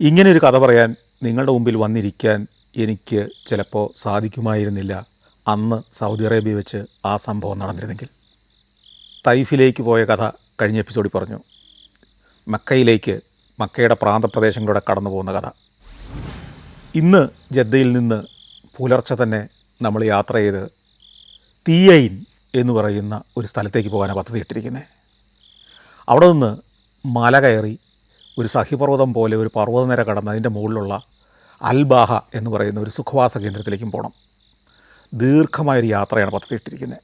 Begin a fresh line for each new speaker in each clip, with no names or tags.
ഇങ്ങനെയൊരു കഥ പറയാൻ നിങ്ങളുടെ മുമ്പിൽ വന്നിരിക്കാൻ എനിക്ക് ചിലപ്പോൾ സാധിക്കുമായിരുന്നില്ല അന്ന് സൗദി അറേബ്യ വെച്ച് ആ സംഭവം നടന്നിരുന്നെങ്കിൽ. തൈഫിലേക്ക് പോയ കഥ കഴിഞ്ഞ എപ്പിസോഡിൽ പറഞ്ഞു. മക്കയിലേക്ക്, മക്കയുടെ പ്രാന്തപ്രദേശങ്ങളിലൂടെ കടന്നു പോകുന്ന കഥ. ഇന്ന് ജദ്ദയിൽ നിന്ന് പുലർച്ചെ തന്നെ നമ്മൾ യാത്ര ചെയ്ത് തീയൈൻ എന്ന് പറയുന്ന ഒരു സ്ഥലത്തേക്ക് പോകാനാണ് പദ്ധതി ഇട്ടിരിക്കുന്നത്. അവിടെ നിന്ന് മല കയറി ഒരു സഹ്യപർവ്വതം പോലെ ഒരു പർവ്വതനിര കടന്ന് അതിൻ്റെ മുകളിലുള്ള അൽബാഹ എന്ന് പറയുന്ന ഒരു സുഖവാസ കേന്ദ്രത്തിലേക്കും പോകണം. ദീർഘമായൊരു യാത്രയാണ് പദ്ധതി ഇട്ടിരിക്കുന്നത്.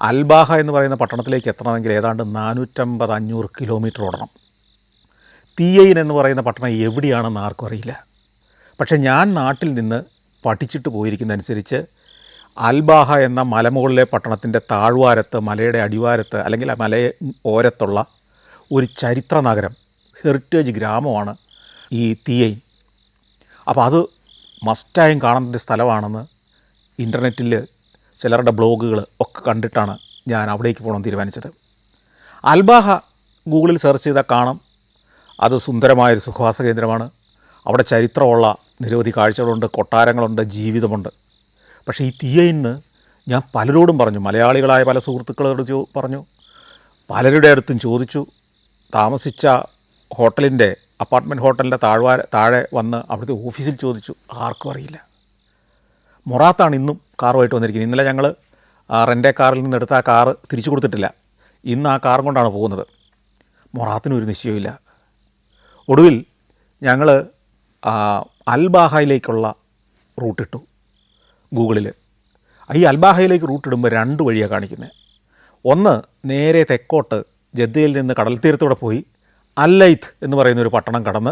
അൽബാഹ എന്ന് പറയുന്ന പട്ടണത്തിലേക്ക് എത്തണമെങ്കിൽ ഏതാണ്ട് 450-500 കിലോമീറ്റർ ഓടണം. തീയൈൻ എന്ന് പറയുന്ന പട്ടണം എവിടെയാണെന്ന് ആർക്കും അറിയില്ല. പക്ഷേ ഞാൻ നാട്ടിൽ നിന്ന് പഠിച്ചിട്ട് പോയിരിക്കുന്നതനുസരിച്ച് അൽബാഹ എന്ന മലമുകളിലെ പട്ടണത്തിൻ്റെ താഴ്വാരത്ത്, മലയുടെ അടിവാരത്ത് അല്ലെങ്കിൽ മലയെ ഓരത്തുള്ള ഒരു ചരിത്ര നഗരം, ഹെറിറ്റേജ് ഗ്രാമമാണ് ഈ തീയൈൻ. അപ്പോൾ അത് മസ്റ്റായും കാണേണ്ട ഒരു സ്ഥലമാണെന്ന് ഇൻ്റർനെറ്റിൽ ചിലരുടെ ബ്ലോഗുകൾ ഒക്കെ കണ്ടിട്ടാണ് ഞാൻ അവിടേക്ക് പോകണമെന്ന് തീരുമാനിച്ചത്. അൽബാഹ ഗൂഗിളിൽ സെർച്ച് ചെയ്താൽ കാണാം. അത് സുന്ദരമായൊരു സുഖവാസ കേന്ദ്രമാണ്. അവിടെ ചരിത്രമുള്ള നിരവധി കാഴ്ചകളുണ്ട്, കൊട്ടാരങ്ങളുണ്ട്, ജീവിതമുണ്ട്. പക്ഷേ ഈ തീയൈന് ഞാൻ പലരോടും പറഞ്ഞു, മലയാളികളായ പല സുഹൃത്തുക്കളോട് പറഞ്ഞു, പലരുടെ അടുത്തും ചോദിച്ചു. താമസിച്ച ഹോട്ടലിൻ്റെ, അപ്പാർട്ട്മെൻറ്റ് ഹോട്ടലിൻ്റെ താഴെ വന്ന് അവിടുത്തെ ഓഫീസിൽ ചോദിച്ചു. ആർക്കും അറിയില്ല. മൊറാത്താണ് ഇന്നും കാറുമായിട്ട് വന്നിരിക്കുന്നത്. ഇന്നലെ ഞങ്ങൾ റെൻ്റേ കാറിൽ നിന്ന് എടുത്ത ആ കാറ് തിരിച്ചു കൊടുത്തിട്ടില്ല. ഇന്ന് ആ കാറും കൊണ്ടാണ് പോകുന്നത്. മൊറാത്തിനൊരു നിശ്ചയമില്ല. ഒടുവിൽ ഞങ്ങൾ അൽബാഹയിലേക്കുള്ള റൂട്ടിട്ടു ഗൂഗിളിൽ. ഈ അൽബാഹയിലേക്ക് റൂട്ടിടുമ്പോൾ 2 വഴിയാണ് കാണിക്കുന്നത്. ഒന്ന് നേരെ തെക്കോട്ട് ജദ്ദയിൽ നിന്ന് കടൽ തീരത്തൂടെ പോയി അല്ലൈത്ത് എന്ന് പറയുന്നൊരു പട്ടണം കടന്ന്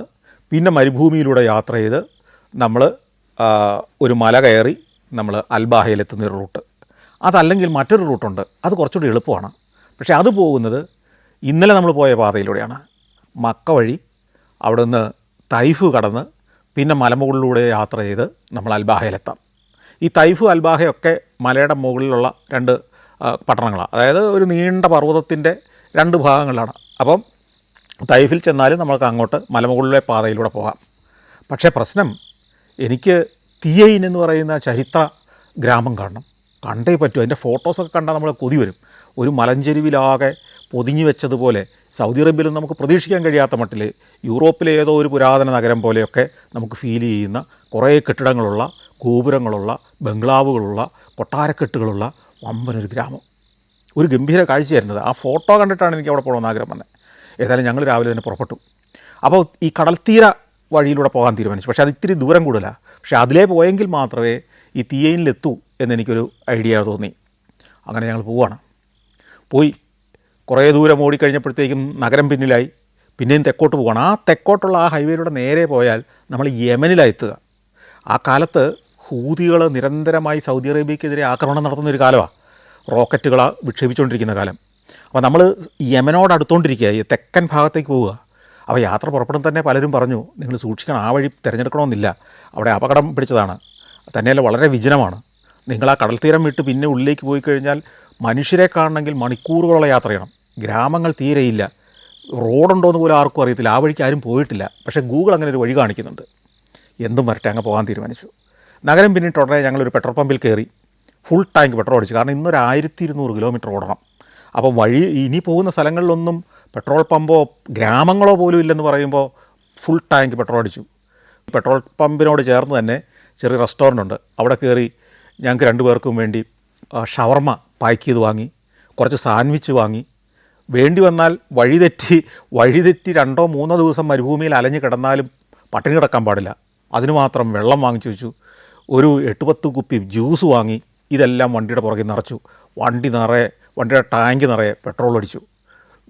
പിന്നെ മരുഭൂമിയിലൂടെ യാത്ര ചെയ്ത് നമ്മൾ ഒരു മല കയറി നമ്മൾ അൽബാഹയിലെത്തുന്നൊരു റൂട്ട്. അതല്ലെങ്കിൽ മറ്റൊരു റൂട്ടുണ്ട്, അത് കുറച്ചുകൂടി എളുപ്പമാണ്. പക്ഷേ അത് പോകുന്നത് ഇന്നലെ നമ്മൾ പോയ പാതയിലൂടെയാണ്. മക്ക വഴി അവിടെ നിന്ന് തൈഫ് കടന്ന് പിന്നെ മലമുകളിലൂടെ യാത്ര ചെയ്ത് നമ്മൾ അൽബാഹയിലെത്താം. ഈ തൈഫ് അൽബാഹയൊക്കെ മലയുടെ മുകളിലുള്ള 2 പട്ടണങ്ങളാണ്. അതായത് ഒരു നീണ്ട പർവ്വതത്തിൻ്റെ 2 ഭാഗങ്ങളാണ്. അപ്പം തൈഫിൽ ചെന്നാലും നമ്മൾക്ക് അങ്ങോട്ട് മലമുകളിലെ പാതയിലൂടെ പോകാം. പക്ഷേ പ്രശ്നം, എനിക്ക് തീയൈൻ എന്ന് പറയുന്ന ചരിത്ര ഗ്രാമം കാണണം, കണ്ടേ പറ്റൂ. അതിൻ്റെ ഫോട്ടോസൊക്കെ കണ്ടാൽ നമ്മൾ കൊതി വരും. ഒരു മലഞ്ചെരുവിലാകെ പൊതിഞ്ഞു വെച്ചതുപോലെ, സൗദി അറേബ്യയിലും നമുക്ക് പ്രതീക്ഷിക്കാൻ കഴിയാത്ത മട്ടിൽ യൂറോപ്പിലെ ഏതോ ഒരു പുരാതന നഗരം പോലെയൊക്കെ നമുക്ക് ഫീൽ ചെയ്യുന്ന കുറേ കെട്ടിടങ്ങളുള്ള, ഗോപുരങ്ങളുള്ള, ബംഗ്ലാവുകളുള്ള, കൊട്ടാരക്കെട്ടുകളുള്ള വമ്പനൊരു ഗ്രാമം. ഒരു ഗംഭീര കാഴ്ചയായിരുന്നത്. ആ ഫോട്ടോ കണ്ടിട്ടാണ് എനിക്ക് അവിടെ പോകണമെന്ന് ആഗ്രഹം വന്നത്. ഏതായാലും ഞങ്ങൾ രാവിലെ തന്നെ പുറപ്പെട്ടു. അപ്പോൾ ഈ കടൽത്തീര വഴിയിലൂടെ പോകാൻ തീരുമാനിച്ചു. പക്ഷേ അത് ഇത്തിരി ദൂരം കൂടുതലാണ്. പക്ഷേ അതിലേ പോയെങ്കിൽ മാത്രമേ ഈ തീയൈനിലെത്തൂ എന്നെനിക്കൊരു ഐഡിയ തോന്നി. അങ്ങനെ ഞങ്ങൾ പോവുകയാണ്. പോയി കുറേ ദൂരം ഓടിക്കഴിഞ്ഞപ്പോഴത്തേക്കും നഗരം പിന്നിലായി. പിന്നെയും തെക്കോട്ട് പോവുകയാണ്. ആ തെക്കോട്ടുള്ള ആ ഹൈവേയിലൂടെ നേരെ പോയാൽ നമ്മൾ യമനിലാണ് എത്തുക. ആ കാലത്ത് ഹൂതികൾ നിരന്തരമായി സൗദി അറേബ്യക്കെതിരെ ആക്രമണം നടത്തുന്നൊരു കാലമാണ്. റോക്കറ്റുകൾ വിക്ഷേപിച്ചുകൊണ്ടിരിക്കുന്ന കാലം. അപ്പോൾ നമ്മൾ യമനോട് അടുത്തുകൊണ്ടിരിക്കുക, ഈ തെക്കൻ ഭാഗത്തേക്ക് പോവുക. അപ്പോൾ യാത്ര പുറപ്പെടുമ്പോൾ തന്നെ പലരും പറഞ്ഞു, നിങ്ങൾ സൂക്ഷിക്കണം, ആ വഴി തിരഞ്ഞെടുക്കണമെന്നില്ല, അവിടെ അപകടം പിടിച്ചതാണ്, തന്നെയല്ല വളരെ വിജനമാണ്. നിങ്ങൾ ആ കടൽ തീരം വിട്ട് പിന്നെ ഉള്ളിലേക്ക് പോയി കഴിഞ്ഞാൽ മനുഷ്യരെ കാണണമെങ്കിൽ മണിക്കൂറുകളുള്ള യാത്ര ചെയ്യണം. ഗ്രാമങ്ങൾ തീരെയില്ല, റോഡുണ്ടോയെന്ന് പോലും ആർക്കും അറിയത്തില്ല, ആ വഴിക്ക് ആരും പോയിട്ടില്ല. പക്ഷേ ഗൂഗിൾ അങ്ങനെ ഒരു വഴി കാണിക്കുന്നുണ്ട്. എന്തും വരട്ടെ, അങ്ങ് പോകാൻ തീരുമാനിച്ചു. നഗരം പിന്നിട്ട് ഉടനെ ഞങ്ങളൊരു പെട്രോൾ പമ്പിൽ കയറി ഫുൾ ടാങ്ക് പെട്രോൾ അടിച്ചു. കാരണം ഇന്നൊരു 1200 കിലോമീറ്റർ ഓടണം. അപ്പോൾ വഴി ഇനി പോകുന്ന സ്ഥലങ്ങളിലൊന്നും പെട്രോൾ പമ്പോ ഗ്രാമങ്ങളോ പോലും ഇല്ലെന്ന് പറയുമ്പോൾ ഫുൾ ടാങ്ക് പെട്രോൾ അടിച്ചു. പെട്രോൾ പമ്പിനോട് ചേർന്ന് തന്നെ ചെറിയ റെസ്റ്റോറൻ്റ് ഉണ്ട്. അവിടെ കയറി ഞങ്ങൾക്ക് 2 പേർക്കും വേണ്ടി ഷവർമ പാക്ക് ചെയ്ത് വാങ്ങി, കുറച്ച് സാൻഡ്വിച്ച് വാങ്ങി. വേണ്ടി വന്നാൽ വഴിതെറ്റി 2-3 ദിവസം മരുഭൂമിയിൽ അലഞ്ഞ് കിടന്നാലും പട്ടിണി കിടക്കാൻ പാടില്ല. അതിന് മാത്രം വെള്ളം വാങ്ങിച്ചു വെച്ചു. ഒരു 8-10 കുപ്പി ജ്യൂസ് വാങ്ങി. ഇതെല്ലാം വണ്ടിയുടെ പുറകിൽ നിറച്ചു. വണ്ടിയുടെ ടാങ്ക് നിറയെ പെട്രോൾ അടിച്ചു.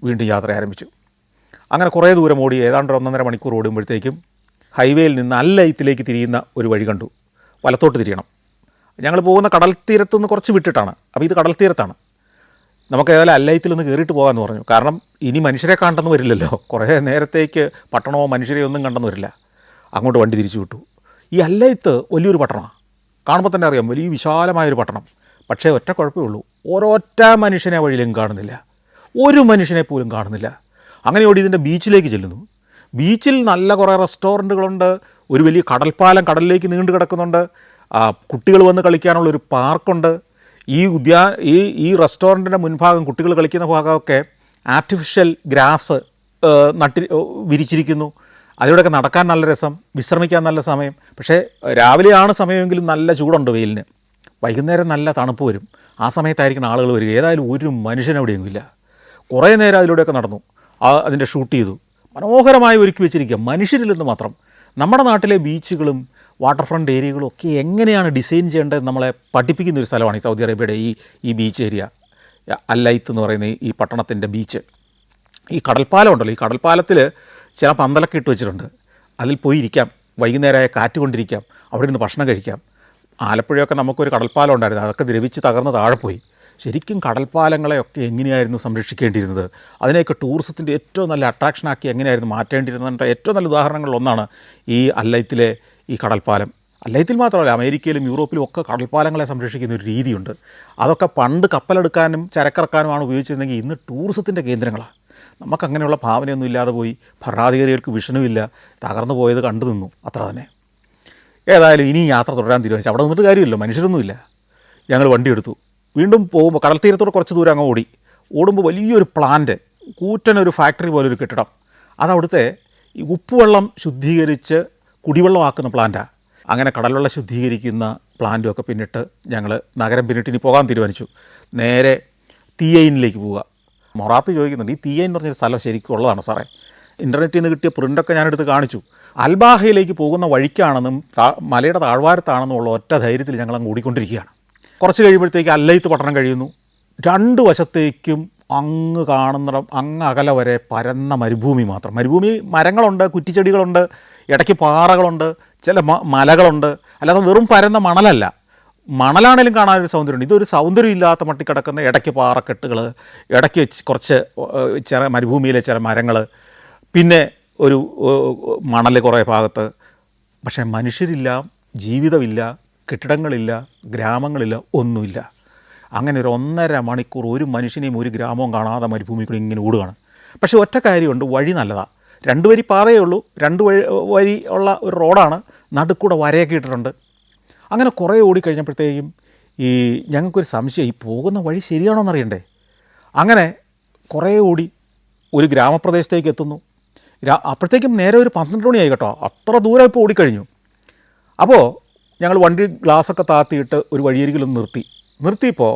വീണ്ടും യാത്ര ആരംഭിച്ചു. അങ്ങനെ കുറേ ദൂരം ഓടി, ഏതാണ്ട് 1.5 മണിക്കൂർ ഓടുമ്പോഴത്തേക്കും ഹൈവേയിൽ നിന്ന് അല്ലൈത്തിലേക്ക് തിരിയുന്ന ഒരു വഴി കണ്ടു. വലത്തോട്ട് തിരിയണം. ഞങ്ങൾ പോകുന്ന കടൽ തീരത്തുനിന്ന് കുറച്ച് വിട്ടിട്ടാണ്. അപ്പോൾ ഇത് കടൽ തീരത്താണ്. നമുക്ക് ഏതായാലും അല്ലൈത്തിൽ നിന്ന് കയറിയിട്ട് പോകാമെന്ന് പറഞ്ഞു. കാരണം ഇനി മനുഷ്യരെ കണ്ടെന്ന് വരില്ലല്ലോ. കുറേ നേരത്തേക്ക് പട്ടണമോ മനുഷ്യരെയോ ഒന്നും കണ്ടെന്ന് വരില്ല. അങ്ങോട്ട് വണ്ടി തിരിച്ചു വിട്ടു. ഈ അല്ലൈത്ത് വലിയൊരു പട്ടണമാണ്. കാണുമ്പോൾ തന്നെ അറിയാം, വലിയ വിശാലമായൊരു പട്ടണം. പക്ഷേ ഒറ്റ കുഴപ്പമേ ഉള്ളൂ, ഒരൊറ്റ മനുഷ്യനെ വഴിയിലും കാണുന്നില്ല. ഒരു മനുഷ്യനെ പോലും കാണുന്നില്ല. അങ്ങനെ ഓടി ഇതിൻ്റെ ബീച്ചിലേക്ക് ചെല്ലുന്നു. ബീച്ചിൽ നല്ല കുറേ റെസ്റ്റോറൻറ്റുകളുണ്ട്, ഒരു വലിയ കടൽപ്പാലം കടലിലേക്ക് നീണ്ടു കിടക്കുന്നുണ്ട്, കുട്ടികൾ വന്ന് കളിക്കാനുള്ളൊരു പാർക്കുണ്ട്. ഈ റെസ്റ്റോറൻറ്റിൻ്റെ മുൻഭാഗം കുട്ടികൾ കളിക്കുന്ന ഭാഗമൊക്കെ ആർട്ടിഫിഷ്യൽ ഗ്രാസ് വിരിച്ചിരിക്കുന്നു. അതിലൂടെയൊക്കെ നടക്കാൻ നല്ല രസം, വിശ്രമിക്കാൻ നല്ല സമയം. പക്ഷേ രാവിലെയാണ് സമയമെങ്കിലും നല്ല ചൂടുണ്ട് വെയിലിന്. വൈകുന്നേരം നല്ല തണുപ്പ് വരും. ആ സമയത്തായിരിക്കണം ആളുകൾ വരിക. ഏതായാലും ഒരു മനുഷ്യനവിടെയെങ്കിലും ഇല്ല. കുറേ നേരം അതിലൂടെയൊക്കെ നടന്നു, അതിൻ്റെ ഷൂട്ട് ചെയ്തു. മനോഹരമായി ഒരുക്കി വെച്ചിരിക്കുക, മനുഷ്യരില്ലെന്ന് മാത്രം. നമ്മുടെ നാട്ടിലെ ബീച്ചുകളും വാട്ടർ ഫ്രണ്ട് ഏരിയകളും ഒക്കെ എങ്ങനെയാണ് ഡിസൈൻ ചെയ്യേണ്ടത് നമ്മളെ പഠിപ്പിക്കുന്ന ഒരു സ്ഥലമാണ് ഈ സൗദി അറേബ്യയുടെ ഈ ബീച്ച് ഏരിയ. അല്ലൈത്ത് എന്ന് പറയുന്ന ഈ പട്ടണത്തിൻ്റെ ബീച്ച്. ഈ കടൽപ്പാലം ഉണ്ടല്ലോ, ഈ കടൽപ്പാലത്തിൽ ചില പന്തലൊക്കെ ഇട്ട് വെച്ചിട്ടുണ്ട്. അതിൽ പോയി ഇരിക്കാം, വൈകുന്നേരമായ കാറ്റ് കൊണ്ടിരിക്കാം, അവിടെ നിന്ന് ഭക്ഷണം കഴിക്കാം. ആലപ്പുഴയൊക്കെ നമുക്കൊരു കടൽപ്പാലം ഉണ്ടായിരുന്നു, അതൊക്കെ ദ്രവിച്ച് തകർന്ന് താഴെ പോയി. ശരിക്കും കടൽപ്പാലങ്ങളെയൊക്കെ എങ്ങനെയായിരുന്നു സംരക്ഷിക്കേണ്ടിയിരുന്നത്, അതിനെയൊക്കെ ടൂറിസത്തിൻ്റെ ഏറ്റവും നല്ല അട്രാക്ഷനാക്കി എങ്ങനെയായിരുന്നു മാറ്റേണ്ടിയിരുന്നതിൻ്റെ ഏറ്റവും നല്ല ഉദാഹരണങ്ങളിലൊന്നാണ് ഈ അല്ലൈത്തിലെ ഈ കടൽപ്പാലം. അല്ലൈത്തിൽ മാത്രമല്ല, അമേരിക്കയിലും യൂറോപ്പിലും ഒക്കെ കടൽപ്പാലങ്ങളെ സംരക്ഷിക്കുന്ന ഒരു രീതിയുണ്ട്. അതൊക്കെ പണ്ട് കപ്പലെടുക്കാനും ചരക്കിറക്കാനുമാണ് ഉപയോഗിച്ചിരുന്നെങ്കിൽ ഇന്ന് ടൂറിസത്തിൻ്റെ കേന്ദ്രങ്ങളാണ്. നമുക്കങ്ങനെയുള്ള ഭാവനയൊന്നും ഇല്ലാതെ പോയി, ഭരണാധികാരികൾക്ക് വിഷനുമില്ല, തകർന്നു പോയത് കണ്ടു നിന്നു, അത്ര തന്നെ. ഏതായാലും ഇനി യാത്ര തുടരാൻ തീരുമാനിച്ചു. അവിടെ നിന്നിട്ട് കാര്യമില്ല, മനുഷ്യരൊന്നുമില്ല. ഞങ്ങൾ വണ്ടി എടുത്തു. വീണ്ടും പോകുമ്പോൾ കടൽ തീരത്തോടെ കുറച്ച് ദൂരം അങ്ങ് ഓടുമ്പോൾ വലിയൊരു പ്ലാന്റ്, കൂറ്റനൊരു ഫാക്ടറി പോലൊരു കെട്ടിടം. അതവിടുത്തെ ഈ ഉപ്പുവെള്ളം ശുദ്ധീകരിച്ച് കുടിവെള്ളമാക്കുന്ന പ്ലാന്റാണ്. അങ്ങനെ കടൽവെള്ളം ശുദ്ധീകരിക്കുന്ന പ്ലാന്റും ഒക്കെ പിന്നിട്ട് ഞങ്ങൾ നഗരം പിന്നിട്ട് ഇനി പോകാൻ തീരുമാനിച്ചു. നേരെ തീയയിനിലേക്ക് പോവുക. മൊറാത്ത് ചോദിക്കുന്നുണ്ട്, ഈ തീയൈൻ എന്ന് പറഞ്ഞൊരു സ്ഥലം ശരിക്കും ഉള്ളതാണ് സാറേ? ഇൻ്റർനെറ്റിൽ നിന്ന് കിട്ടിയ പ്രിൻ്റൊക്കെ ഞാനെടുത്ത് കാണിച്ചു. അൽബാഹയിലേക്ക് പോകുന്ന വഴിക്കാണെന്നും മലയുടെ താഴ്വാരത്താണെന്നും ഉള്ള ഒറ്റ ധൈര്യത്തിൽ ഞങ്ങളങ്ങ് ഓടിക്കൊണ്ടിരിക്കുകയാണ്. കുറച്ച് കഴിയുമ്പോഴത്തേക്ക് അല്ലൈത്ത് പട്ടണം കഴിയുന്നു. രണ്ട് വശത്തേക്കും അങ്ങ് കാണുന്നിടം അങ്ങ് അകലെ വരെ പരന്ന മരുഭൂമി മാത്രം. മരുഭൂമി, മരങ്ങളുണ്ട്, കുറ്റിച്ചെടികളുണ്ട്, ഇടയ്ക്ക് പാറകളുണ്ട്, ചില മലകളുണ്ട്. അല്ലാതെ വെറും പരന്ന മണലല്ല. മണലാണേലും കാണാനൊരു സൗന്ദര്യമുണ്ട്. ഇതൊരു സൗന്ദര്യം ഇല്ലാത്ത മട്ടിക്കിടക്കുന്ന ഇടയ്ക്ക് പാറക്കെട്ടുകൾ, ഇടയ്ക്ക് കുറച്ച് ചില മരുഭൂമിയിലെ ചില മരങ്ങൾ, പിന്നെ ഒരു മണൽ കുറേ ഭാഗത്ത്. പക്ഷേ മനുഷ്യരില്ല, ജീവിതമില്ല, കെട്ടിടങ്ങളില്ല, ഗ്രാമങ്ങളില്ല, ഒന്നുമില്ല. അങ്ങനെ ഒരു 1.5 മണിക്കൂർ ഒരു മനുഷ്യനെയും ഒരു ഗ്രാമവും കാണാതെ മരുഭൂമി കൂടി ഇങ്ങനെ ഓടുകയാണ്. പക്ഷേ ഒറ്റ കാര്യമുണ്ട്, വഴി നല്ലതാണ്. 2 വരി പാതയേ ഉള്ളൂ, 2 വരി ഉള്ള ഒരു റോഡാണ്, നടുക്കൂടെ വരയൊക്കെ ഇട്ടിട്ടുണ്ട്. അങ്ങനെ കുറേ ഓടിക്കഴിഞ്ഞപ്പോഴത്തേക്കും ഞങ്ങൾക്കൊരു സംശയം, ഈ പോകുന്ന വഴി ശരിയാണോ എന്നറിയണ്ടേ. അങ്ങനെ കുറേ ഓടി ഒരു ഗ്രാമപ്രദേശത്തേക്ക് എത്തുന്നു. അപ്പോഴത്തേക്കും നേരെ ഒരു 12 മണിയായി കേട്ടോ, അത്ര ദൂരം ഇപ്പോൾ ഓടിക്കഴിഞ്ഞു. അപ്പോൾ ഞങ്ങൾ വണ്ടി ഗ്ലാസ്സൊക്കെ താത്തിയിട്ട് ഒരു വഴിയരികിലൊന്ന് നിർത്തിയപ്പോൾ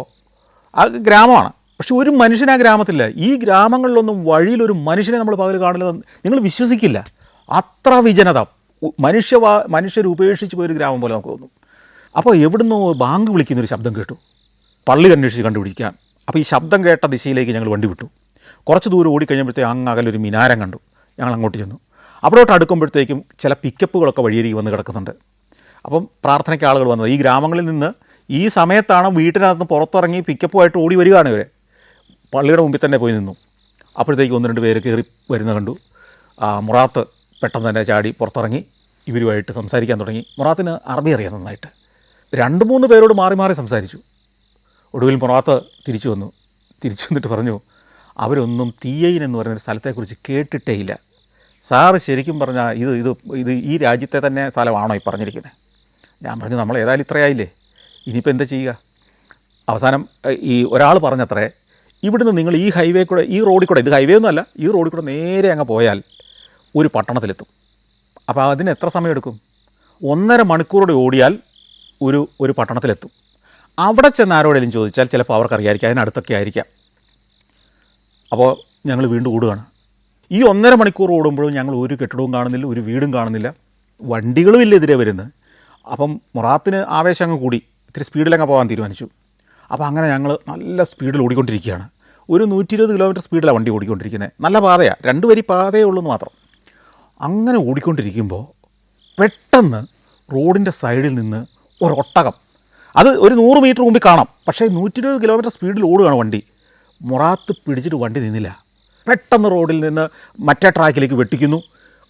ആ ഗ്രാമമാണ്, പക്ഷെ ഒരു മനുഷ്യൻ ആ ഗ്രാമത്തില്ല. ഈ ഗ്രാമങ്ങളിലൊന്നും വഴിയിലൊരു മനുഷ്യനെ നമ്മൾ പകൽ കാണില്ല, നിങ്ങൾ വിശ്വസിക്കില്ല. അത്ര വിജനത, മനുഷ്യർ ഉപേക്ഷിച്ച് പോയൊരു ഗ്രാമം പോലെ നമുക്ക് തോന്നും. അപ്പോൾ എവിടുന്നോ ബാങ്ക് വിളിക്കുന്നൊരു ശബ്ദം കേട്ടു. പള്ളി അന്വേഷിച്ച് കണ്ടുപിടിക്കാൻ. അപ്പോൾ ഈ ശബ്ദം കേട്ട ദിശയിലേക്ക് ഞങ്ങൾ വണ്ടി വിട്ടു. കുറച്ച് ദൂരം ഓടിക്കഴിഞ്ഞപ്പോഴത്തേക്ക് അങ്ങ് അകലൊരു മിനാരം കണ്ടു. ഞങ്ങൾ അങ്ങോട്ട് ചെന്നു. അവിടോട്ട് അടുക്കുമ്പോഴത്തേക്കും ചില പിക്കപ്പുകളൊക്കെ വഴിയരികെ വന്ന് കിടക്കുന്നുണ്ട്. അപ്പം പ്രാർത്ഥനയ്ക്ക് ആളുകൾ വന്നത് ഈ ഗ്രാമങ്ങളിൽ നിന്ന് ഈ സമയത്താണ് വീട്ടിനകത്ത് പുറത്തിറങ്ങി പിക്കപ്പുമായിട്ട് ഓടി വരികയാണ് ഇവർ. പള്ളിയുടെ മുമ്പിൽ തന്നെ പോയി നിന്നു. അപ്പോഴത്തേക്ക് 1-2 പേര് കയറി വരുന്ന കണ്ടു. മുറാത്ത് പെട്ടെന്ന് തന്നെ ചാടി പുറത്തിറങ്ങി ഇവരുമായിട്ട് സംസാരിക്കാൻ തുടങ്ങി. മുറാത്തിന് അറബി അറിയാം നന്നായിട്ട്. 2-3 പേരോട് മാറി മാറി സംസാരിച്ചു. ഒടുവിൽ മുറാത്ത് തിരിച്ചു വന്നിട്ട് പറഞ്ഞു, അവരൊന്നും തീയൈൻ എന്ന് പറയുന്നൊരു സ്ഥലത്തെക്കുറിച്ച് കേട്ടിട്ടേ ഇല്ല. സാറ് ശരിക്കും പറഞ്ഞാൽ ഇത് ഈ രാജ്യത്തെ തന്നെ സ്ഥലമാണോ ഈ പറഞ്ഞിരിക്കുന്നത്? ഞാൻ പറഞ്ഞു, നമ്മൾ ഏതായാലും ഇത്രയായില്ലേ, ഇനിയിപ്പോൾ എന്താ ചെയ്യുക? അവസാനം ഈ ഒരാൾ പറഞ്ഞത്രേ, ഇവിടുന്ന് നിങ്ങൾ ഈ ഹൈവേ കൂടെ, ഈ റോഡിൽ കൂടെ, ഇത് ഹൈവേ ഒന്നുമല്ല, ഈ റോഡിൽ കൂടെ നേരെ അങ്ങ് പോയാൽ ഒരു പട്ടണത്തിലെത്തും. അപ്പോൾ അതിന് എത്ര സമയം എടുക്കും? 1.5 മണിക്കൂറോടെ ഓടിയാൽ ഒരു പട്ടണത്തിലെത്തും. അവിടെ ചെന്ന് ആരോടെങ്കിലും ചോദിച്ചാൽ ചിലപ്പോൾ അവർക്കറിയായിരിക്കും, അതിനടുത്തൊക്കെ ആയിരിക്കാം. അപ്പോൾ ഞങ്ങൾ വീണ്ടും ഓടുകയാണ്. ഈ 1.5 മണിക്കൂർ ഓടുമ്പോഴും ഞങ്ങൾ ഒരു കെട്ടിടവും കാണുന്നില്ല, ഒരു വീടും കാണുന്നില്ല, വണ്ടികളും ഇല്ല എതിരെ വരുന്നത്. അപ്പം മുറാത്തിന് ആവേശം അങ്ങ് കൂടി, ഇത്തിരി സ്പീഡിലങ്ങ് പോകാൻ തീരുമാനിച്ചു. അപ്പോൾ അങ്ങനെ ഞങ്ങൾ നല്ല സ്പീഡിൽ ഓടിക്കൊണ്ടിരിക്കുകയാണ്. ഒരു 120 കിലോമീറ്റർ സ്പീഡിലാണ് വണ്ടി ഓടിക്കൊണ്ടിരിക്കുന്നത്. നല്ല പാതയാണ്, 2 വരി പാതയേ ഉള്ളൂ എന്ന് മാത്രം. അങ്ങനെ ഓടിക്കൊണ്ടിരിക്കുമ്പോൾ പെട്ടെന്ന് റോഡിൻ്റെ സൈഡിൽ നിന്ന് ഒട്ടകം, അത് ഒരു 100 മീറ്റർ മുമ്പിൽ കാണാം, പക്ഷേ 120 കിലോമീറ്റർ സ്പീഡിൽ ഓടുകയാണ് വണ്ടി. മുറാത്ത് പിടിച്ചിട്ട് വണ്ടി നിന്നില്ല. പെട്ടെന്ന് റോഡിൽ നിന്ന് മറ്റേ ട്രാക്കിലേക്ക് വെട്ടിക്കുന്നു.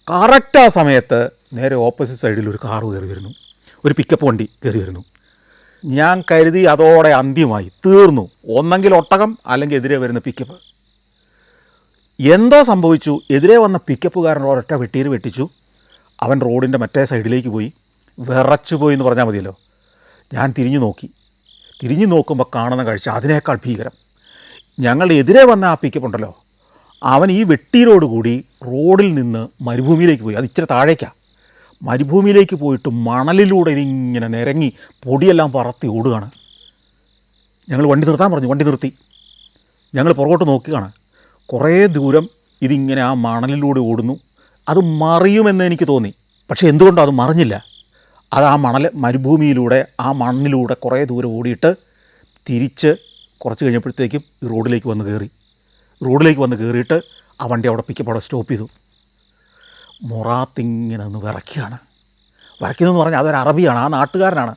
കറക്റ്റ് ആ സമയത്ത് നേരെ ഓപ്പോസിറ്റ് സൈഡിൽ ഒരു കാറ് കയറി വരുന്നു, ഒരു പിക്കപ്പ് വണ്ടി കയറി വരുന്നു. ഞാൻ കരുതി അതോടെ അന്ത്യമായി, തീർന്നു. ഒന്നെങ്കിൽ ഒട്ടകം അല്ലെങ്കിൽ എതിരെ വരുന്ന പിക്കപ്പ്. എന്തോ സംഭവിച്ചു, എതിരെ വന്ന പിക്കപ്പുകാരൻ ഒരൊറ്റ വെട്ടിയിൽ വെട്ടിച്ചു. അവൻ റോഡിൻ്റെ മറ്റേ സൈഡിലേക്ക് പോയി, വിറച്ചു പോയി എന്ന് പറഞ്ഞാൽ മതിയല്ലോ. ഞാൻ തിരിഞ്ഞു നോക്കുമ്പോൾ കാണുന്ന കാഴ്ച അതിനേക്കാൾ ഭീകരം. ഞങ്ങളുടെ എതിരെ വന്ന ആ പിക്കപ്പ് ഉണ്ടല്ലോ, അവൻ ഈ വെട്ടിയിലോടുകൂടി റോഡിൽ നിന്ന് മരുഭൂമിയിലേക്ക് പോയി. അത് ഇച്ചിരി താഴേക്കാണ്. മരുഭൂമിയിലേക്ക് പോയിട്ട് മണലിലൂടെ ഇതിങ്ങനെ നിരങ്ങി പൊടിയെല്ലാം പറത്തി ഓടുകയാണ്. ഞങ്ങൾ വണ്ടി നിർത്താൻ പറഞ്ഞു. വണ്ടി നിർത്തി. ഞങ്ങൾ പുറകോട്ട് നോക്കുകയാണ്. കുറേ ദൂരം ഇതിങ്ങനെ ആ മണലിലൂടെ ഓടുന്നു. അത് മറിയുമെന്ന് എനിക്ക് തോന്നി. പക്ഷേ എന്തുകൊണ്ടോ അത് മറിഞ്ഞില്ല. അത് ആ മരുഭൂമിയിലൂടെ ആ മണ്ണിലൂടെ കുറേ ദൂരം ഓടിയിട്ട് തിരിച്ച് കുറച്ച് കഴിഞ്ഞപ്പോഴത്തേക്കും ഈ റോഡിലേക്ക് വന്ന് കയറിയിട്ട് ആ വണ്ടി അവിടെ പിക്കപ്പ് അവിടെ സ്റ്റോപ്പ് ചെയ്തു. മൊറാത്തിങ്ങനെ ഒന്ന് വിറയ്ക്കുന്നതെന്ന് പറഞ്ഞാൽ അതൊരു അറബിയാണ്, ആ നാട്ടുകാരനാണ്.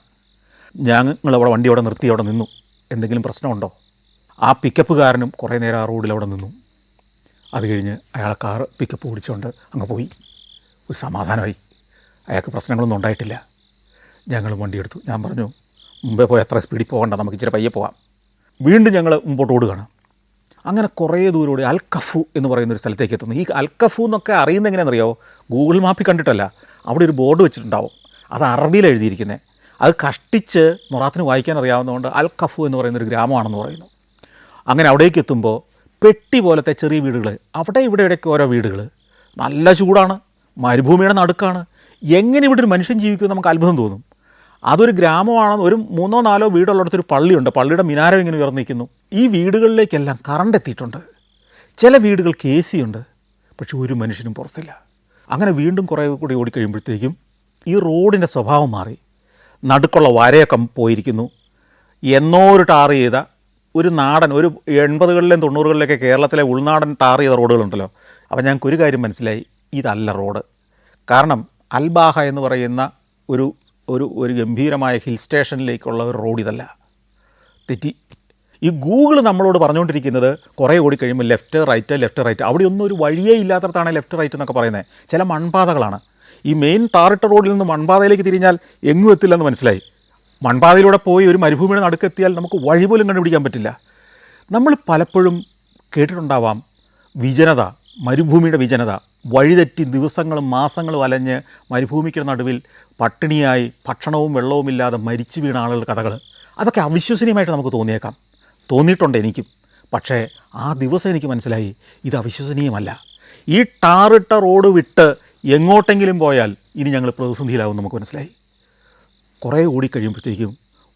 ഞങ്ങളവിടെ വണ്ടി അവിടെ നിർത്തി അവിടെ നിന്നു. എന്തെങ്കിലും പ്രശ്നമുണ്ടോ? ആ പിക്കപ്പുകാരനും കുറേ നേരം ആ റോഡിൽ അവിടെ നിന്നു. അത് കഴിഞ്ഞ് അയാളെ കാറ് പിക്കപ്പ് ഓടിച്ചുകൊണ്ട് അങ്ങ് പോയി. ഒരു സമാധാനമായി. അയാൾക്ക് പ്രശ്നങ്ങളൊന്നും ഉണ്ടായിട്ടില്ല. ഞങ്ങൾ വണ്ടിയെടുത്തു. ഞാൻ പറഞ്ഞു, മുമ്പേ പോയി അത്ര സ്പീഡിൽ പോകണ്ട, നമുക്ക് ഇച്ചിരി പയ്യെ പോകാം. വീണ്ടും ഞങ്ങൾ മുമ്പോട്ട് ഓടുകയാണ്. അങ്ങനെ കുറേ ദൂരം ഓടി അൽ കഫു എന്ന് പറയുന്നൊരു സ്ഥലത്തേക്ക് എത്തുന്നു. ഈ അൽ കഫു എന്നൊക്കെ അറിയുന്നത് എങ്ങനെയാണെന്നറിയാമോ? ഗൂഗിൾ മാപ്പിൽ കണ്ടിട്ടല്ല. അവിടെ ഒരു ബോർഡ് വെച്ചിട്ടുണ്ടാവും, അത് അറബിയിൽ എഴുതിയിരിക്കുന്നത്. അത് കഷ്ടിച്ച് മൊറാത്തിന് വായിക്കാൻ അറിയാവുന്നതുകൊണ്ട് അൽ കഫു എന്ന് പറയുന്നൊരു ഗ്രാമമാണെന്ന് പറയുന്നു. അങ്ങനെ അവിടേക്ക് എത്തുമ്പോൾ പെട്ടി പോലത്തെ ചെറിയ വീടുകൾ, അവിടെ ഇവിടെയൊക്കെ ഓരോ വീടുകൾ. നല്ല ചൂടാണ്, മരുഭൂമിയുടെ നടുക്കാണ്. എങ്ങനെ ഇവിടെ ഒരു മനുഷ്യൻ ജീവിക്കുമെന്ന് നമുക്ക് അത്ഭുതം തോന്നും. അതൊരു ഗ്രാമമാണെന്ന്. ഒരു 3-4 വീടുള്ളിടത്തൊരു പള്ളിയുണ്ട്. പള്ളിയുടെ മിനാരം ഇങ്ങനെ ഉയർന്നു നിൽക്കുന്നു. ഈ വീടുകളിലേക്കെല്ലാം കറണ്ട് എത്തിയിട്ടുണ്ട്. ചില വീടുകൾക്ക് AC ഉണ്ട്, പക്ഷെ ഒരു മനുഷ്യനും പുറത്തില്ല. അങ്ങനെ വീണ്ടും കുറേ കൂടി ഓടിക്കഴിയുമ്പോഴത്തേക്കും ഈ റോഡിൻ്റെ സ്വഭാവം മാറി. നടുക്കുള്ള വരയൊക്കെ പോയിരിക്കുന്നു. എന്നോ ഒരു ടാർ ചെയ്ത ഒരു നാടൻ, ഒരു 80കളിലെയും 90കളിലൊക്കെ കേരളത്തിലെ ഉൾനാടൻ ടാർ ചെയ്ത റോഡുകളുണ്ടല്ലോ. അപ്പോൾ ഞങ്ങൾക്കൊരു കാര്യം മനസ്സിലായി, ഇതല്ല റോഡ്. കാരണം അൽബാഹ എന്ന് പറയുന്ന ഒരു ഒരു ഒരു ഗംഭീരമായ ഹിൽ സ്റ്റേഷനിലേക്കുള്ള ഒരു റോഡ് ഇതല്ല. തെറ്റി. ഈ ഗൂഗിൾ നമ്മളോട് പറഞ്ഞുകൊണ്ടിരിക്കുന്നത് കുറേ ഓടി കഴിയുമ്പോൾ ലെഫ്റ്റ് റൈറ്റ്. അവിടെയൊന്നും ഒരു വഴിയേ ഇല്ലാത്തടത്താണ് ലെഫ്റ്റ് റൈറ്റ് എന്നൊക്കെ പറയുന്നത്. ചില മൺപാതകളാണ്. ഈ മെയിൻ ടാറിട്ട റോഡിൽ നിന്ന് മൺപാതയിലേക്ക് തിരിഞ്ഞാൽ എങ്ങും എത്തില്ലെന്ന് മനസ്സിലായി. മൺപാതയിലൂടെ പോയി ഒരു മരുഭൂമിയുടെ നടുക്കെത്തിയാൽ നമുക്ക് വഴി പോലും കണ്ടുപിടിക്കാൻ പറ്റില്ല. നമ്മൾ പലപ്പോഴും കേട്ടിട്ടുണ്ടാവാം വിജനത, മരുഭൂമിയുടെ വിജനത. വഴിതെറ്റി ദിവസങ്ങളും മാസങ്ങളും അലഞ്ഞ് മരുഭൂമിക്ക് നടുവിൽ പട്ടിണിയായി ഭക്ഷണവും വെള്ളവുമില്ലാതെ മരിച്ചു വീണ ആളുകളുടെ കഥകൾ. അതൊക്കെ അവിശ്വസനീയമായിട്ട് നമുക്ക് തോന്നിയിട്ടുണ്ട് എനിക്കും. പക്ഷേ ആ ദിവസം എനിക്ക് മനസ്സിലായി, ഇത് അവിശ്വസനീയമല്ല. ഈ ടാറിട്ട റോഡ് വിട്ട് എങ്ങോട്ടെങ്കിലും പോയാൽ ഇനി ഞങ്ങൾ പ്രതിസന്ധിയിലാവും നമുക്ക് മനസ്സിലായി. കുറേ ഓടിക്കഴിയുമ്പോഴത്തേക്കും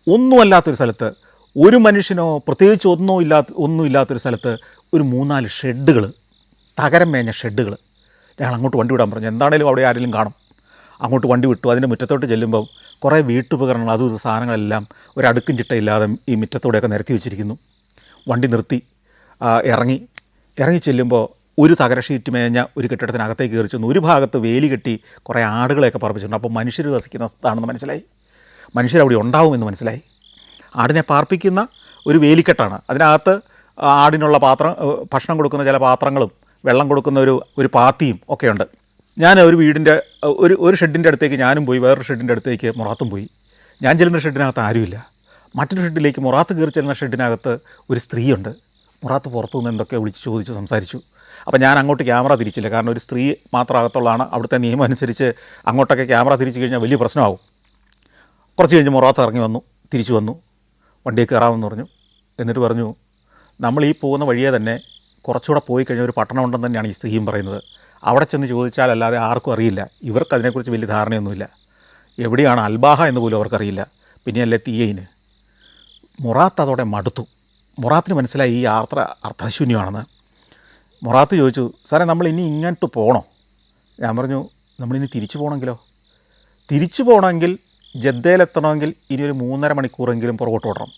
ഒന്നുമല്ലാത്തൊരു സ്ഥലത്ത്, ഒരു മനുഷ്യനോ പ്രത്യേകിച്ച് ഒന്നും ഇല്ലാത്തൊരു സ്ഥലത്ത് ഒരു 3-4 ഷെഡുകൾ, തകരം മേഞ്ഞ ഷെഡുകൾ. ഞങ്ങൾ അങ്ങോട്ട് വണ്ടി വിടാൻ പറഞ്ഞു. എന്താണേലും അവിടെ ആരെങ്കിലും കാണും. അങ്ങോട്ട് വണ്ടി വിട്ടു. അതിൻ്റെ മുറ്റത്തോട്ട് ചെല്ലുമ്പം കുറേ വീട്ടുപകരണങ്ങൾ, അതും സാധനങ്ങളെല്ലാം ഒരടുക്കും ചിട്ടയില്ലാതെ ഈ മുറ്റത്തോടെയൊക്കെ നിരത്തി വെച്ചിരിക്കുന്നു. വണ്ടി നിർത്തി ഇറങ്ങി ചെല്ലുമ്പോൾ ഒരു തകര ഷീറ്റ് മേഞ്ഞ ഒരു കെട്ടിടത്തിനകത്തേക്ക് കയറി ചെന്നു. ഒരു ഭാഗത്ത് വേലി കെട്ടി കുറേ ആടുകളെയൊക്കെ പറപ്പിച്ചിട്ടുണ്ട്. അപ്പോൾ മനുഷ്യർ വസിക്കുന്ന സ്ഥലമാണെന്ന് മനസ്സിലായി. മനുഷ്യരവിടെ ഉണ്ടാവുമെന്ന് മനസ്സിലായി. ആടിനെ പാർപ്പിക്കുന്ന ഒരു വേലിക്കെട്ടാണ്. അതിനകത്ത് ആടിനുള്ള ഭക്ഷണം കൊടുക്കുന്ന ചില പാത്രങ്ങളും വെള്ളം കൊടുക്കുന്ന ഒരു പാത്തിയും ഒക്കെയുണ്ട്. ഞാൻ ഒരു വീടിൻ്റെ ഒരു ഷെഡിൻ്റെ അടുത്തേക്ക് ഞാനും പോയി. വേറൊരു ഷെഡിൻ്റെ അടുത്തേക്ക് മൊറാത്തും പോയി. ഞാൻ ചെല്ലുന്ന ഷെഡിനകത്ത് ആരുമില്ല. മറ്റൊരു ഷെഡിലേക്ക് മൊറാത്ത് കയറി ചെല്ലുന്ന ഷെഡിനകത്ത് ഒരു സ്ത്രീയുണ്ട്. മൊറാത്ത് പുറത്തുനിന്ന് എന്തൊക്കെ വിളിച്ച് ചോദിച്ചു, സംസാരിച്ചു. അപ്പോൾ ഞാൻ അങ്ങോട്ട് ക്യാമറ തിരിച്ചില്ല. കാരണം ഒരു സ്ത്രീ മാത്രം അകത്തുള്ളതാണ്. അവിടുത്തെ നിയമം അനുസരിച്ച് അങ്ങോട്ടൊക്കെ ക്യാമറ തിരിച്ചു കഴിഞ്ഞാൽ വലിയ പ്രശ്നമാവും. കുറച്ച് കഴിഞ്ഞ് മൊറാത്ത് ഇറങ്ങി വന്നു, തിരിച്ചു വന്നു. വണ്ടിയിൽ കയറാമെന്ന് പറഞ്ഞു. എന്നിട്ട് പറഞ്ഞു, നമ്മൾ ഈ പോകുന്ന വഴിയെ തന്നെ കുറച്ചുകൂടെ പോയി കഴിഞ്ഞാൽ ഒരു പട്ടണം ഉണ്ടെന്ന് തന്നെയാണ് ഈ സ്ത്രീയും പറയുന്നത്. അവിടെ ചെന്ന് ചോദിച്ചാലല്ലാതെ ആർക്കും അറിയില്ല. ഇവർക്ക് അതിനെക്കുറിച്ച് വലിയ ധാരണയൊന്നുമില്ല. എവിടെയാണ് അൽബാഹ എന്ന് പോലും അവർക്കറിയില്ല. പിന്നെയല്ലേ തീയയിന്. മൊറാത്ത് അതോടെ മടുത്തു. മൊറാത്തിന് മനസ്സിലായി ഈ യാത്ര അർത്ഥശൂന്യമാണെന്ന്. മൊറാത്ത് ചോദിച്ചു, സാറേ നമ്മൾ ഇനി ഇങ്ങോട്ട് പോകണോ? ഞാൻ പറഞ്ഞു, നമ്മളിനി തിരിച്ചു പോകണമെങ്കിലോ? തിരിച്ചു പോകണമെങ്കിൽ ജദ്ദയിലെത്തണമെങ്കിൽ ഇനി ഒരു 3.5 മണിക്കൂറെങ്കിലും പുറകോട്ട് ഓടണം.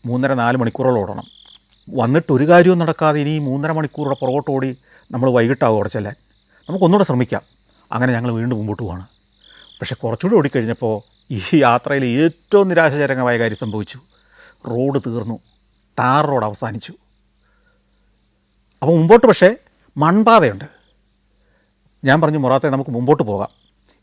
3.5-4 മണിക്കൂറോളം ഓടണം. വന്നിട്ട് ഒരു കാര്യവും നടക്കാതെ ഇനി 3.5 മണിക്കൂറുടെ പുറകോട്ട് ഓടി നമ്മൾ വൈകിട്ടാവും അവിടെ ചെല്ലാൻ. നമുക്കൊന്നുകൂടെ ശ്രമിക്കാം. അങ്ങനെ ഞങ്ങൾ വീണ്ടും മുമ്പോട്ട് പോവാണ്. പക്ഷേ കുറച്ചുകൂടി ഓടിക്കഴിഞ്ഞപ്പോൾ ഈ യാത്രയിൽ ഏറ്റവും നിരാശാജനകമായ കാര്യം സംഭവിച്ചു. റോഡ് തീർന്നു. ടാർ റോഡ് അവസാനിച്ചു. അപ്പോൾ മുമ്പോട്ട് പക്ഷേ മൺപാതയുണ്ട്. ഞാൻ പറഞ്ഞു, മൊറാത്തെ നമുക്ക് മുമ്പോട്ട് പോകാം.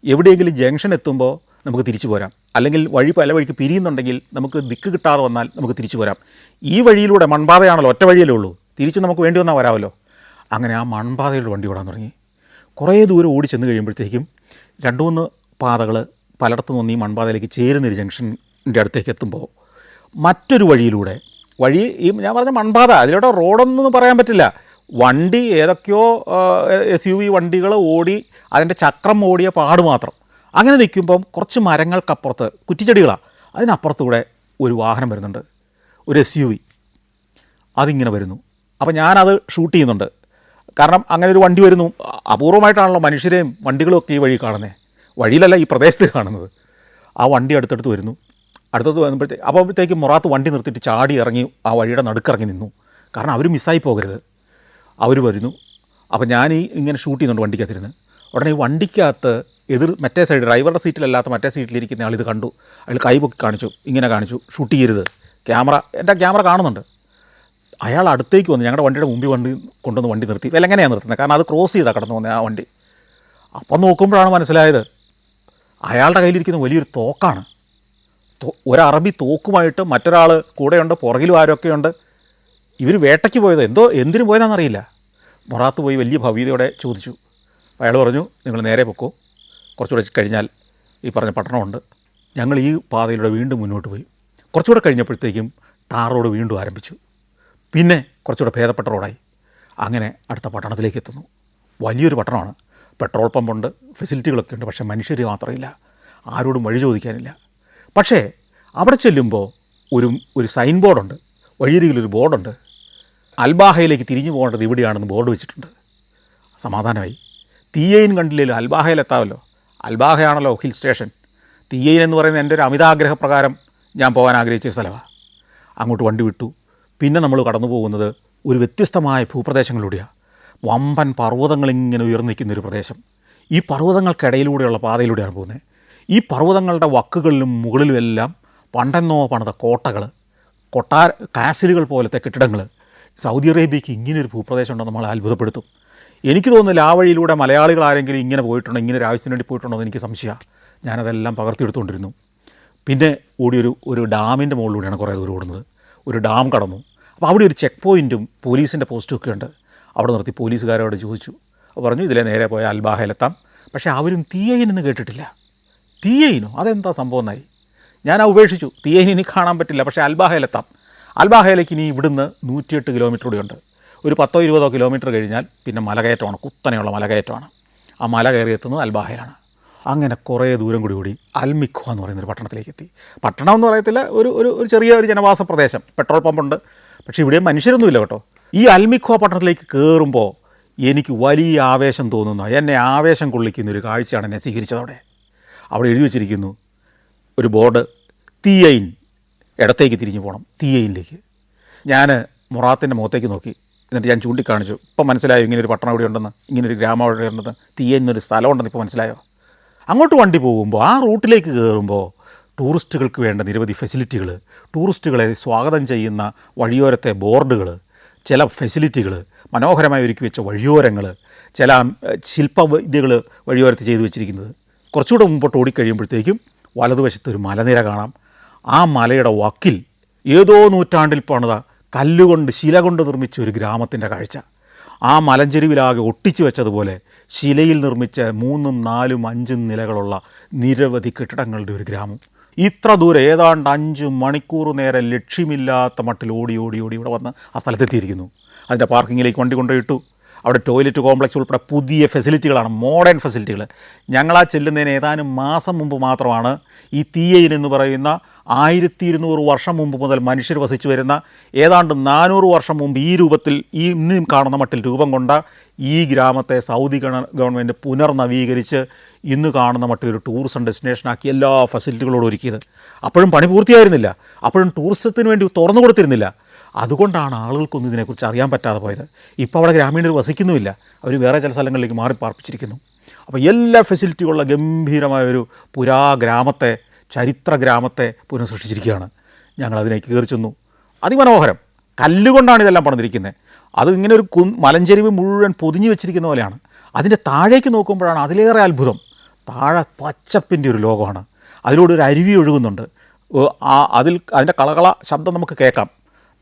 എവിടെയെങ്കിലും ജംഗ്ഷൻ എത്തുമ്പോൾ നമുക്ക് തിരിച്ചു പോരാം. അല്ലെങ്കിൽ പല വഴിക്ക് പിരിയുന്നുണ്ടെങ്കിൽ നമുക്ക് ദിക്ക് കിട്ടാതെ വന്നാൽ നമുക്ക് തിരിച്ചു പോരാം. ഈ വഴിയിലൂടെ മൺപാതയാണല്ലോ, ഒറ്റ വഴിയല്ലേ ഉള്ളൂ. തിരിച്ച് നമുക്ക് വേണ്ടി വന്നാൽ വരാമല്ലോ. അങ്ങനെ ആ മൺപാതയിൽ വണ്ടി ഓടാൻ തുടങ്ങി. കുറേ ദൂരം ഓടി ചെന്ന് കഴിയുമ്പോഴത്തേക്കും 2-3 പാതകൾ പലയിടത്തു നിന്ന് ഈ മൺപാതയിലേക്ക് ചേരുന്നൊരു ജംഗ്ഷൻ്റെ അടുത്തേക്ക് എത്തുമ്പോൾ മറ്റൊരു വഴിയിലൂടെ ഈ ഞാൻ പറഞ്ഞ മൺപാത, അതിലൂടെ റോഡൊന്നും പറയാൻ പറ്റില്ല. വണ്ടി ഏതൊക്കെയോ SUV വണ്ടികൾ ഓടി അതിൻ്റെ ചക്രം ഓടിയ പാട് മാത്രം. അങ്ങനെ നിൽക്കുമ്പം കുറച്ച് മരങ്ങൾക്കപ്പുറത്ത് കുറ്റിച്ചെടികളാണ്, അതിനപ്പുറത്തൂടെ ഒരു വാഹനം വരുന്നുണ്ട്, ഒരു SUV. അതിങ്ങനെ വരുന്നു. അപ്പോൾ ഞാനത് ഷൂട്ട് ചെയ്യുന്നുണ്ട്. കാരണം അങ്ങനെ ഒരു വണ്ടി വരുന്നു. അപൂർവമായിട്ടാണല്ലോ മനുഷ്യരെയും വണ്ടികളും ഒക്കെ ഈ വഴി കാണുന്നത്, വഴിയിലല്ല ഈ പ്രദേശത്ത് കാണുന്നത്. ആ വണ്ടി അടുത്തടുത്ത് വരുന്നു. അടുത്തത് അപ്പോഴത്തേക്ക് മൊറാത്ത് വണ്ടി നിർത്തിയിട്ട് ചാടി ഇറങ്ങി ആ വഴിയുടെ നടുക്കിറങ്ങി നിന്നു. കാരണം അവർ മിസ്സായി പോകരുത്. അവർ വരുന്നു. അപ്പോൾ ഞാൻ ഇങ്ങനെ ഷൂട്ട് ചെയ്യുന്നുണ്ട് വണ്ടിക്കകത്തിരുന്ന്. ഉടനെ ഈ വണ്ടിക്കകത്ത് മറ്റേ സൈഡ്, ഡ്രൈവറുടെ സീറ്റിലല്ലാത്ത മറ്റേ സീറ്റിലിരിക്കുന്ന ആൾ ഇത് കണ്ടു. അയാൾ കൈപൊക്കി കാണിച്ചു, ഇങ്ങനെ കാണിച്ചു, ഷൂട്ട് ചെയ്യരുത്, എൻ്റെ ക്യാമറ കാണുന്നുണ്ട്. അയാൾ അടുത്തേക്ക് വന്ന് ഞങ്ങളുടെ വണ്ടിയുടെ മുമ്പിൽ കൊണ്ടുവന്ന് വണ്ടി നിർത്തി. എങ്ങനെയാണ് നിർത്തുന്നത്? കാരണം അത് ക്രോസ് ചെയ്താണ് കടന്നു വന്നത് ആ വണ്ടി. അപ്പം നോക്കുമ്പോഴാണ് മനസ്സിലായത് അയാളുടെ കയ്യിലിരിക്കുന്ന വലിയൊരു തോക്കാണ്. ഒരു അറബി തോക്കുമായിട്ട് മറ്റൊരാൾ കൂടെയുണ്ട്, പുറകിലും ആരൊക്കെയുണ്ട്. ഇവർ വേട്ടയ്ക്ക് പോയത് എന്തിനു പോയതാണെന്നറിയില്ല. മൊറാത്ത് പോയി വലിയ ഭവ്യതയോടെ ചോദിച്ചു. അയാൾ പറഞ്ഞു, നിങ്ങൾ നേരെ പൊക്കോ, കുറച്ചുകൂടെ കഴിഞ്ഞാൽ ഈ പറഞ്ഞ പട്ടണമുണ്ട്. ഞങ്ങൾ ഈ പാതയിലൂടെ വീണ്ടും മുന്നോട്ട് പോയി. കുറച്ചുകൂടെ കഴിഞ്ഞപ്പോഴത്തേക്കും ടാർ റോഡ് വീണ്ടും ആരംഭിച്ചു. പിന്നെ കുറച്ചുകൂടെ ഭേദപ്പെട്ട റോഡായി. അങ്ങനെ അടുത്ത പട്ടണത്തിലേക്ക് എത്തുന്നു. വലിയൊരു പട്ടണമാണ്, പെട്രോൾ പമ്പുണ്ട്, ഫെസിലിറ്റികളൊക്കെ ഉണ്ട്. പക്ഷേ മനുഷ്യർ മാത്രമില്ല, ആരോടും വഴി ചോദിക്കാനില്ല. പക്ഷേ അവിടെ ചെല്ലുമ്പോൾ ഒരു സൈൻ ബോർഡുണ്ട്, വഴിയരികിലൊരു ബോർഡുണ്ട്. അൽബാഹയിലേക്ക് തിരിഞ്ഞു പോകേണ്ടത് ഇവിടെയാണെന്ന് ബോർഡ് വെച്ചിട്ടുണ്ട്. സമാധാനമായി. തീയൈൻ കണ്ടില്ലല്ലോ, അൽബാഹയിലെത്താമല്ലോ. അൽബാഹയാണല്ലോ ഹിൽ സ്റ്റേഷൻ. തീയൈൻ എന്ന് പറയുന്നത് എൻ്റെ ഒരു അമിതാഗ്രഹപ്രകാരം ഞാൻ പോകാൻ ആഗ്രഹിച്ച സ്ഥലമാണ്. അങ്ങോട്ട് വണ്ടി വിട്ടു. പിന്നെ നമ്മൾ കടന്നു പോകുന്നത് ഒരു വ്യത്യസ്തമായ ഭൂപ്രദേശങ്ങളിലൂടെയാണ്. വമ്പൻ പർവ്വതങ്ങളിങ്ങനെ ഉയർന്നു നിൽക്കുന്നൊരു പ്രദേശം. ഈ പർവ്വതങ്ങൾക്കിടയിലൂടെയുള്ള പാതയിലൂടെയാണ് പോകുന്നത്. ഈ പർവ്വതങ്ങളുടെ വക്കുകളിലും മുകളിലുമെല്ലാം പണ്ടെന്നോ പണിത കോട്ടകൾ, കാസിലുകൾ പോലത്തെ കെട്ടിടങ്ങൾ. സൗദി അറേബ്യയ്ക്ക് ഇങ്ങനൊരു ഭൂപ്രദേശം ഉണ്ടെന്ന് നമ്മളെ അത്ഭുതപ്പെടുത്തും. എനിക്ക് തോന്നുന്നില്ല ആ വഴിയിലൂടെ മലയാളികൾ ആരെങ്കിലും ഇങ്ങനെ പോയിട്ടുണ്ടോ, ഇങ്ങനെ ഒരു ആവശ്യത്തിന് വേണ്ടി പോയിട്ടുണ്ടോ എന്ന് എനിക്ക് സംശയമാണ്. ഞാനതെല്ലാം പകർത്തിയെടുത്തുകൊണ്ടിരുന്നു. പിന്നെ ഒരു ഡാമിൻ്റെ മുകളിലൂടെയാണ് കുറേ ദൂരം ഓടുന്നത്. ഒരു ഡാം കടന്നു. അപ്പോൾ അവിടെ ഒരു ചെക്ക് പോയിൻറ്റും പോലീസിൻ്റെ പോസ്റ്റും ഒക്കെ ഉണ്ട്. അവിടെ നിർത്തി പോലീസുകാരോട് ചോദിച്ചു. പറഞ്ഞു ഇതിലെ നേരെ പോയ അൽബാഹയിലെത്താം. പക്ഷേ അവരും തീയൈൻ എന്ന് കേട്ടിട്ടില്ല. തീയൈനോ? അതെന്താ സംഭവം എന്നായി. ഞാൻ ഉപേക്ഷിച്ചു. തീയൈൻ ഇനി കാണാൻ പറ്റില്ല, പക്ഷേ അൽബാഹയിലെത്താം. അൽബാഹയിലേക്ക് ഇനി ഇവിടുന്ന് 108 കിലോമീറ്റർ കൂടിയുണ്ട്. ഒരു 10-20 കിലോമീറ്റർ കഴിഞ്ഞാൽ പിന്നെ മലകയറ്റമാണ്, കുത്തനെയുള്ള മലകയറ്റമാണ്. ആ മല കയറി എത്തുന്നത് അൽബാഹയിലാണ്. അങ്ങനെ കുറേ ദൂരം കൂടി അൽമിഖ്വ എന്ന് പറയുന്നൊരു പട്ടണത്തിലേക്ക് എത്തി. പട്ടണം എന്ന് പറയത്തില്ല, ഒരു ചെറിയ ജനവാസ പ്രദേശം. പെട്രോൾ പമ്പുണ്ട്, പക്ഷേ ഇവിടെ മനുഷ്യരൊന്നുമില്ല കേട്ടോ. ഈ അൽമിഖ്വ പട്ടണത്തിലേക്ക് കയറുമ്പോൾ എനിക്ക് വലിയ ആവേശം തോന്നുന്നു. എന്നെ ആവേശം കൊള്ളിക്കുന്ന ഒരു കാഴ്ചയാണ് എന്നെ സ്വീകരിച്ചതോടെ. അവിടെ എഴുതി വച്ചിരിക്കുന്നു ഒരു ബോർഡ്, തീയൈൻ, ഇടത്തേക്ക് തിരിഞ്ഞു പോകണം, തീയൈനിലേക്ക്. ഞാൻ മൊറാത്തിൻ്റെ മുഖത്തേക്ക് നോക്കി. എന്നിട്ട് ഞാൻ ചൂണ്ടിക്കാണിച്ചു. ഇപ്പം മനസ്സിലായോ ഇങ്ങനൊരു പട്ടണം ഇവിടെ ഉണ്ടെന്ന്, ഇങ്ങനൊരു ഗ്രാമം ഇവിടെ ഉണ്ടെന്ന്, തീയൈൻ എന്നൊരു സ്ഥലമുണ്ടെന്ന് ഇപ്പോൾ മനസ്സിലായോ? അങ്ങോട്ട് വണ്ടി പോകുമ്പോൾ ആ റൂട്ടിലേക്ക് കയറുമ്പോൾ ടൂറിസ്റ്റുകൾക്ക് വേണ്ട നിരവധി ഫെസിലിറ്റികൾ, ടൂറിസ്റ്റുകളെ സ്വാഗതം ചെയ്യുന്ന വഴിയോരത്തെ ബോർഡുകൾ, ചില ഫെസിലിറ്റികൾ, മനോഹരമായി ഒരുക്കി വെച്ച വഴിയോരങ്ങൾ, ചില ശില്പവിദ്യകൾ വഴിയോരത്ത് ചെയ്തു വെച്ചിരിക്കുന്നത്. കുറച്ചുകൂടെ മുമ്പോട്ട് ഓടിക്കഴിയുമ്പോഴത്തേക്കും വലതുവശത്തൊരു മലനിര കാണാം. ആ മലയുടെ വക്കിൽ ഏതോ നൂറ്റാണ്ടിൽ പണിത കല്ലുകൊണ്ട്, ശില കൊണ്ട് നിർമ്മിച്ച ഒരു ഗ്രാമത്തിൻ്റെ കാഴ്ച. ആ മലഞ്ചെരുവിലാകെ ഒട്ടിച്ചു വെച്ചതുപോലെ ശിലയിൽ നിർമ്മിച്ച 3, 4, 5 നിലകളുള്ള നിരവധി കെട്ടിടങ്ങളുടെ ഒരു ഗ്രാമം. ഇത്ര ദൂരം ഏതാണ്ട് 5 മണിക്കൂർ നേരം ലക്ഷ്യമില്ലാത്ത മട്ടിൽ ഓടി ഇവിടെ വന്ന് ആ സ്ഥലത്തെത്തിയിരിക്കുന്നു. അതിൻ്റെ പാർക്കിങ്ങിലേക്ക് വണ്ടി കൊണ്ടുപോയിട്ടു. അവിടെ ടോയ്ലറ്റ് കോംപ്ലക്സ് ഉൾപ്പെടെ പുതിയ ഫെസിലിറ്റികളാണ്, മോഡേൺ ഫെസിലിറ്റികൾ. ഞങ്ങളാ ചെല്ലുന്നതിന് ഏതാനും മാസം മുമ്പ് മാത്രമാണ് ഈ തീയൈൻ എന്ന് പറയുന്ന 1200 വർഷം മുമ്പ് മുതൽ മനുഷ്യർ വസിച്ചു വരുന്ന, ഏതാണ്ട് 400 വർഷം മുമ്പ് ഈ രൂപത്തിൽ, ഈ ഇന്നും കാണുന്ന മട്ടിൽ രൂപം കൊണ്ട ഈ ഗ്രാമത്തെ സൗദി ഗവൺമെൻറ് പുനർനവീകരിച്ച് ഇന്ന് കാണുന്ന മട്ടിലൊരു ടൂറിസം ഡെസ്റ്റിനേഷനാക്കി എല്ലാ ഫെസിലിറ്റികളോടും ഒരുക്കിയത്. അപ്പോഴും പണി പൂർത്തിയായിരുന്നില്ല, അപ്പോഴും ടൂറിസത്തിന് വേണ്ടി തുറന്നു കൊടുത്തിരുന്നില്ല. അതുകൊണ്ടാണ് ആളുകൾക്കൊന്നും ഇതിനെക്കുറിച്ച് അറിയാൻ പറ്റാതെ പോയത്. ഇപ്പോൾ അവിടെ ഗ്രാമീണർ വസിക്കുന്നുമില്ല, അവർ വേറെ ചില സ്ഥലങ്ങളിലേക്ക് മാറി പാർപ്പിച്ചിരിക്കുന്നു. അപ്പോൾ എല്ലാ ഫെസിലിറ്റികളുള്ള ഗംഭീരമായൊരു പുരാഗ്രാമത്തെ, ചരിത്ര ഗ്രാമത്തെ പുനഃസൃഷ്ടിച്ചിരിക്കുകയാണ്. ഞങ്ങളതിലേക്ക് കയറി ചെന്നു. അതിമനോഹരം, കല്ലുകൊണ്ടാണ് ഇതെല്ലാം പണിതിരിക്കുന്നത്. അത് ഇങ്ങനെ ഒരു മലഞ്ചെരിവ് മുഴുവൻ പൊതിഞ്ഞു വെച്ചിരിക്കുന്ന പോലെയാണ്. അതിൻ്റെ താഴേക്ക് നോക്കുമ്പോഴാണ് അതിലേറെ അത്ഭുതം. താഴെ പച്ചപ്പിൻ്റെ ഒരു ലോകമാണ്. അതിലൂടെ ഒരു അരുവി ഒഴുകുന്നുണ്ട്. അതിൻ്റെ കളകള ശബ്ദം നമുക്ക് കേൾക്കാം.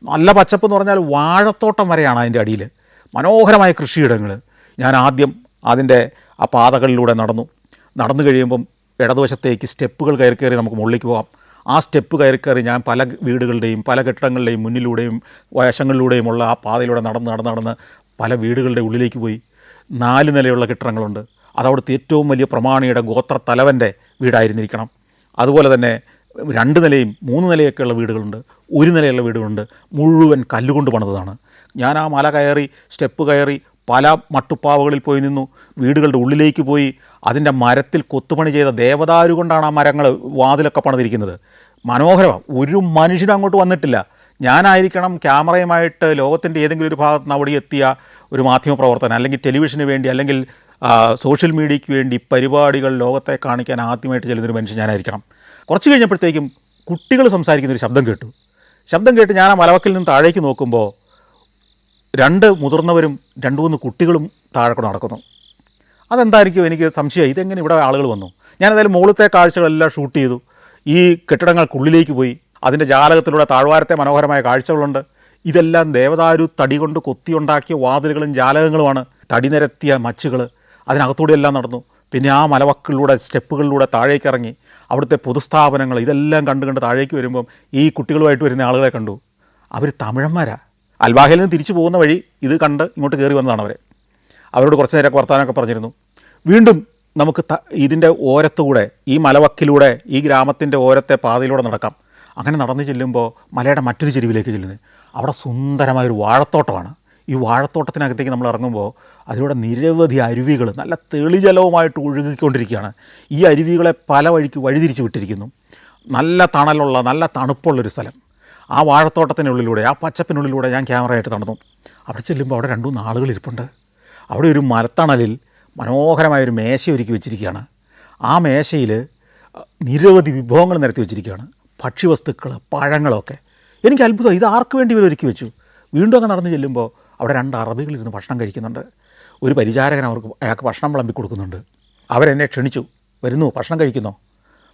നല്ല പച്ചപ്പ് എന്ന് പറഞ്ഞാൽ വാഴത്തോട്ടം വരെയാണ് അതിൻ്റെ അടിയിൽ. മനോഹരമായ കൃഷിയിടങ്ങൾ. ഞാൻ ആദ്യം അതിൻ്റെ ആ പാതകളിലൂടെ നടന്നു കഴിയുമ്പം ഇടതുവശത്തേക്ക് സ്റ്റെപ്പുകൾ കയറി നമുക്ക് മുകളിലേക്ക് പോകാം. ആ സ്റ്റെപ്പ് കയറി ഞാൻ പല വീടുകളുടെയും പല കെട്ടിടങ്ങളുടെയും മുന്നിലൂടെയും വശങ്ങളിലൂടെയുമുള്ള ആ പാതയിലൂടെ നടന്ന് പല വീടുകളുടെ ഉള്ളിലേക്ക് പോയി. 4 നിലയുള്ള കെട്ടിടങ്ങളുണ്ട്. അതവിടുത്തെ ഏറ്റവും വലിയ പ്രമാണിയുടെ ഗോത്രത്തലവൻ്റെ വീടായിരുന്നിരിക്കണം. അതുപോലെ തന്നെ 2 നിലയും 3 നിലയൊക്കെയുള്ള വീടുകളുണ്ട്, 1 നിലയുള്ള വീടുകളുണ്ട്. മുഴുവൻ കല്ലുകൊണ്ട് പണിതതാണ്. ഞാൻ ആ മല കയറി സ്റ്റെപ്പ് കയറി പല മട്ടുപ്പാവകളിൽ പോയി നിന്നു. വീടുകളുടെ ഉള്ളിലേക്ക് പോയി. അതിൻ്റെ മരത്തിൽ കൊത്തുപണി ചെയ്ത ദേവദാരു കൊണ്ടാണ് ആ മരങ്ങൾ വാതിലൊക്കെ പണിതിരിക്കുന്നത്. മനോഹരമാണ്. ഒരു മനുഷ്യനും അങ്ങോട്ട് വന്നിട്ടില്ല. ഞാനായിരിക്കണം ക്യാമറയുമായിട്ട് ലോകത്തിൻ്റെ ഏതെങ്കിലും ഒരു ഭാഗത്ത് നിന്ന് അവിടെ എത്തിയ ഒരു മാധ്യമപ്രവർത്തനം, അല്ലെങ്കിൽ ടെലിവിഷന് വേണ്ടി, അല്ലെങ്കിൽ സോഷ്യൽ മീഡിയയ്ക്ക് വേണ്ടി പരിപാടികൾ ലോകത്തെ കാണിക്കാൻ ആദ്യമായിട്ട് ചെല്ലുന്നൊരു മനുഷ്യൻ ഞാനായിരിക്കണം. കുറച്ച് കഴിഞ്ഞപ്പോഴത്തേക്കും കുട്ടികൾ സംസാരിക്കുന്നൊരു ശബ്ദം കേട്ട് ഞാൻ ആ മലവക്കിൽ നിന്ന് താഴേക്ക് നോക്കുമ്പോൾ 2 മുതിർന്നവരും 2-3 കുട്ടികളും താഴെ കൂടെ നടക്കുന്നു. അതെന്തായിരിക്കും എനിക്ക് സംശയമായി. ഇതെങ്ങനെ ഇവിടെ ആളുകൾ വന്നു? ഞാനതായാലും മുകളിലത്തെ കാഴ്ചകളെല്ലാം ഷൂട്ട് ചെയ്തു. ഈ കെട്ടിടങ്ങൾക്കുള്ളിലേക്ക് പോയി. അതിൻ്റെ ജാലകത്തിലൂടെ താഴ്വാരത്തെ മനോഹരമായ കാഴ്ചകളുണ്ട്. ഇതെല്ലാം ദേവദാരു തടി കൊണ്ട് കൊത്തിയുണ്ടാക്കിയ വാതിലുകളും ജാലകങ്ങളുമാണ്. തടി നിരത്തിയ മച്ചുകൾ. അതിനകത്തൂടെയെല്ലാം നടന്നു. പിന്നെ ആ മലവക്കിലൂടെ സ്റ്റെപ്പുകളിലൂടെ താഴേക്കിറങ്ങി അവിടുത്തെ പൊതുസ്ഥാപനങ്ങൾ ഇതെല്ലാം കണ്ട് താഴേക്ക് വരുമ്പം ഈ കുട്ടികളുമായിട്ട് വരുന്ന ആളുകളെ കണ്ടു. അവർ തമിഴന്മാരാണ്. അൽബാഹയിൽ നിന്ന് തിരിച്ചു പോകുന്ന വഴി ഇത് കണ്ട് ഇങ്ങോട്ട് കയറി വന്നതാണ് അവരോട് കുറച്ച് നേരം വർത്താനമൊക്കെ പറഞ്ഞിരുന്നു. വീണ്ടും നമുക്ക് ഇതിൻ്റെ ഓരത്തുകൂടെ, ഈ മലവക്കിലൂടെ, ഈ ഗ്രാമത്തിൻ്റെ ഓരത്തെ പാതയിലൂടെ നടക്കാം. അങ്ങനെ നടന്നു ചെല്ലുമ്പോൾ മലയുടെ മറ്റൊരു ചെരുവിലേക്ക് ചെല്ലുന്നത്, അവിടെ സുന്ദരമായൊരു വാഴത്തോട്ടമാണ്. ഈ വാഴത്തോട്ടത്തിനകത്തേക്ക് നമ്മൾ ഇറങ്ങുമ്പോൾ അതിലൂടെ നിരവധി അരുവികൾ നല്ല തെളിജലവുമായിട്ട് ഒഴുകിക്കൊണ്ടിരിക്കുകയാണ്. ഈ അരുവികളെ പല വഴിക്ക് വഴിതിരിച്ച് വിട്ടിരിക്കുന്നു. നല്ല തണലുള്ള നല്ല തണുപ്പുള്ളൊരു സ്ഥലം. ആ വാഴത്തോട്ടത്തിനുള്ളിലൂടെ, ആ പച്ചപ്പിനുള്ളിലൂടെ ഞാൻ ക്യാമറയായിട്ട് നടന്നു. അവിടെ ചെല്ലുമ്പോൾ അവിടെ 2-3 ആളുകൾ ഇരിപ്പുണ്ട്. അവിടെ ഒരു മരത്തണലിൽ മനോഹരമായൊരു മേശ ഒരുക്കി വെച്ചിരിക്കുകയാണ്. ആ മേശയിൽ നിരവധി വിഭവങ്ങൾ നിരത്തി വെച്ചിരിക്കുകയാണ്. ഭക്ഷ്യവസ്തുക്കൾ, പഴങ്ങളൊക്കെ. എനിക്ക് അത്ഭുതം, ഇത് ആർക്ക് വേണ്ടി ഇവർ ഒരുക്കി വെച്ചു? വീണ്ടും അങ്ങ് നടന്നു ചെല്ലുമ്പോൾ അവിടെ 2 അറബികളിരുന്ന് ഭക്ഷണം കഴിക്കുന്നുണ്ട്. ഒരു പരിചാരകൻ അയാൾക്ക് ഭക്ഷണം വിളമ്പി കൊടുക്കുന്നുണ്ട്. അവരെന്നെ ക്ഷണിച്ചു, വരുന്നു, ഭക്ഷണം കഴിക്കുന്നോ?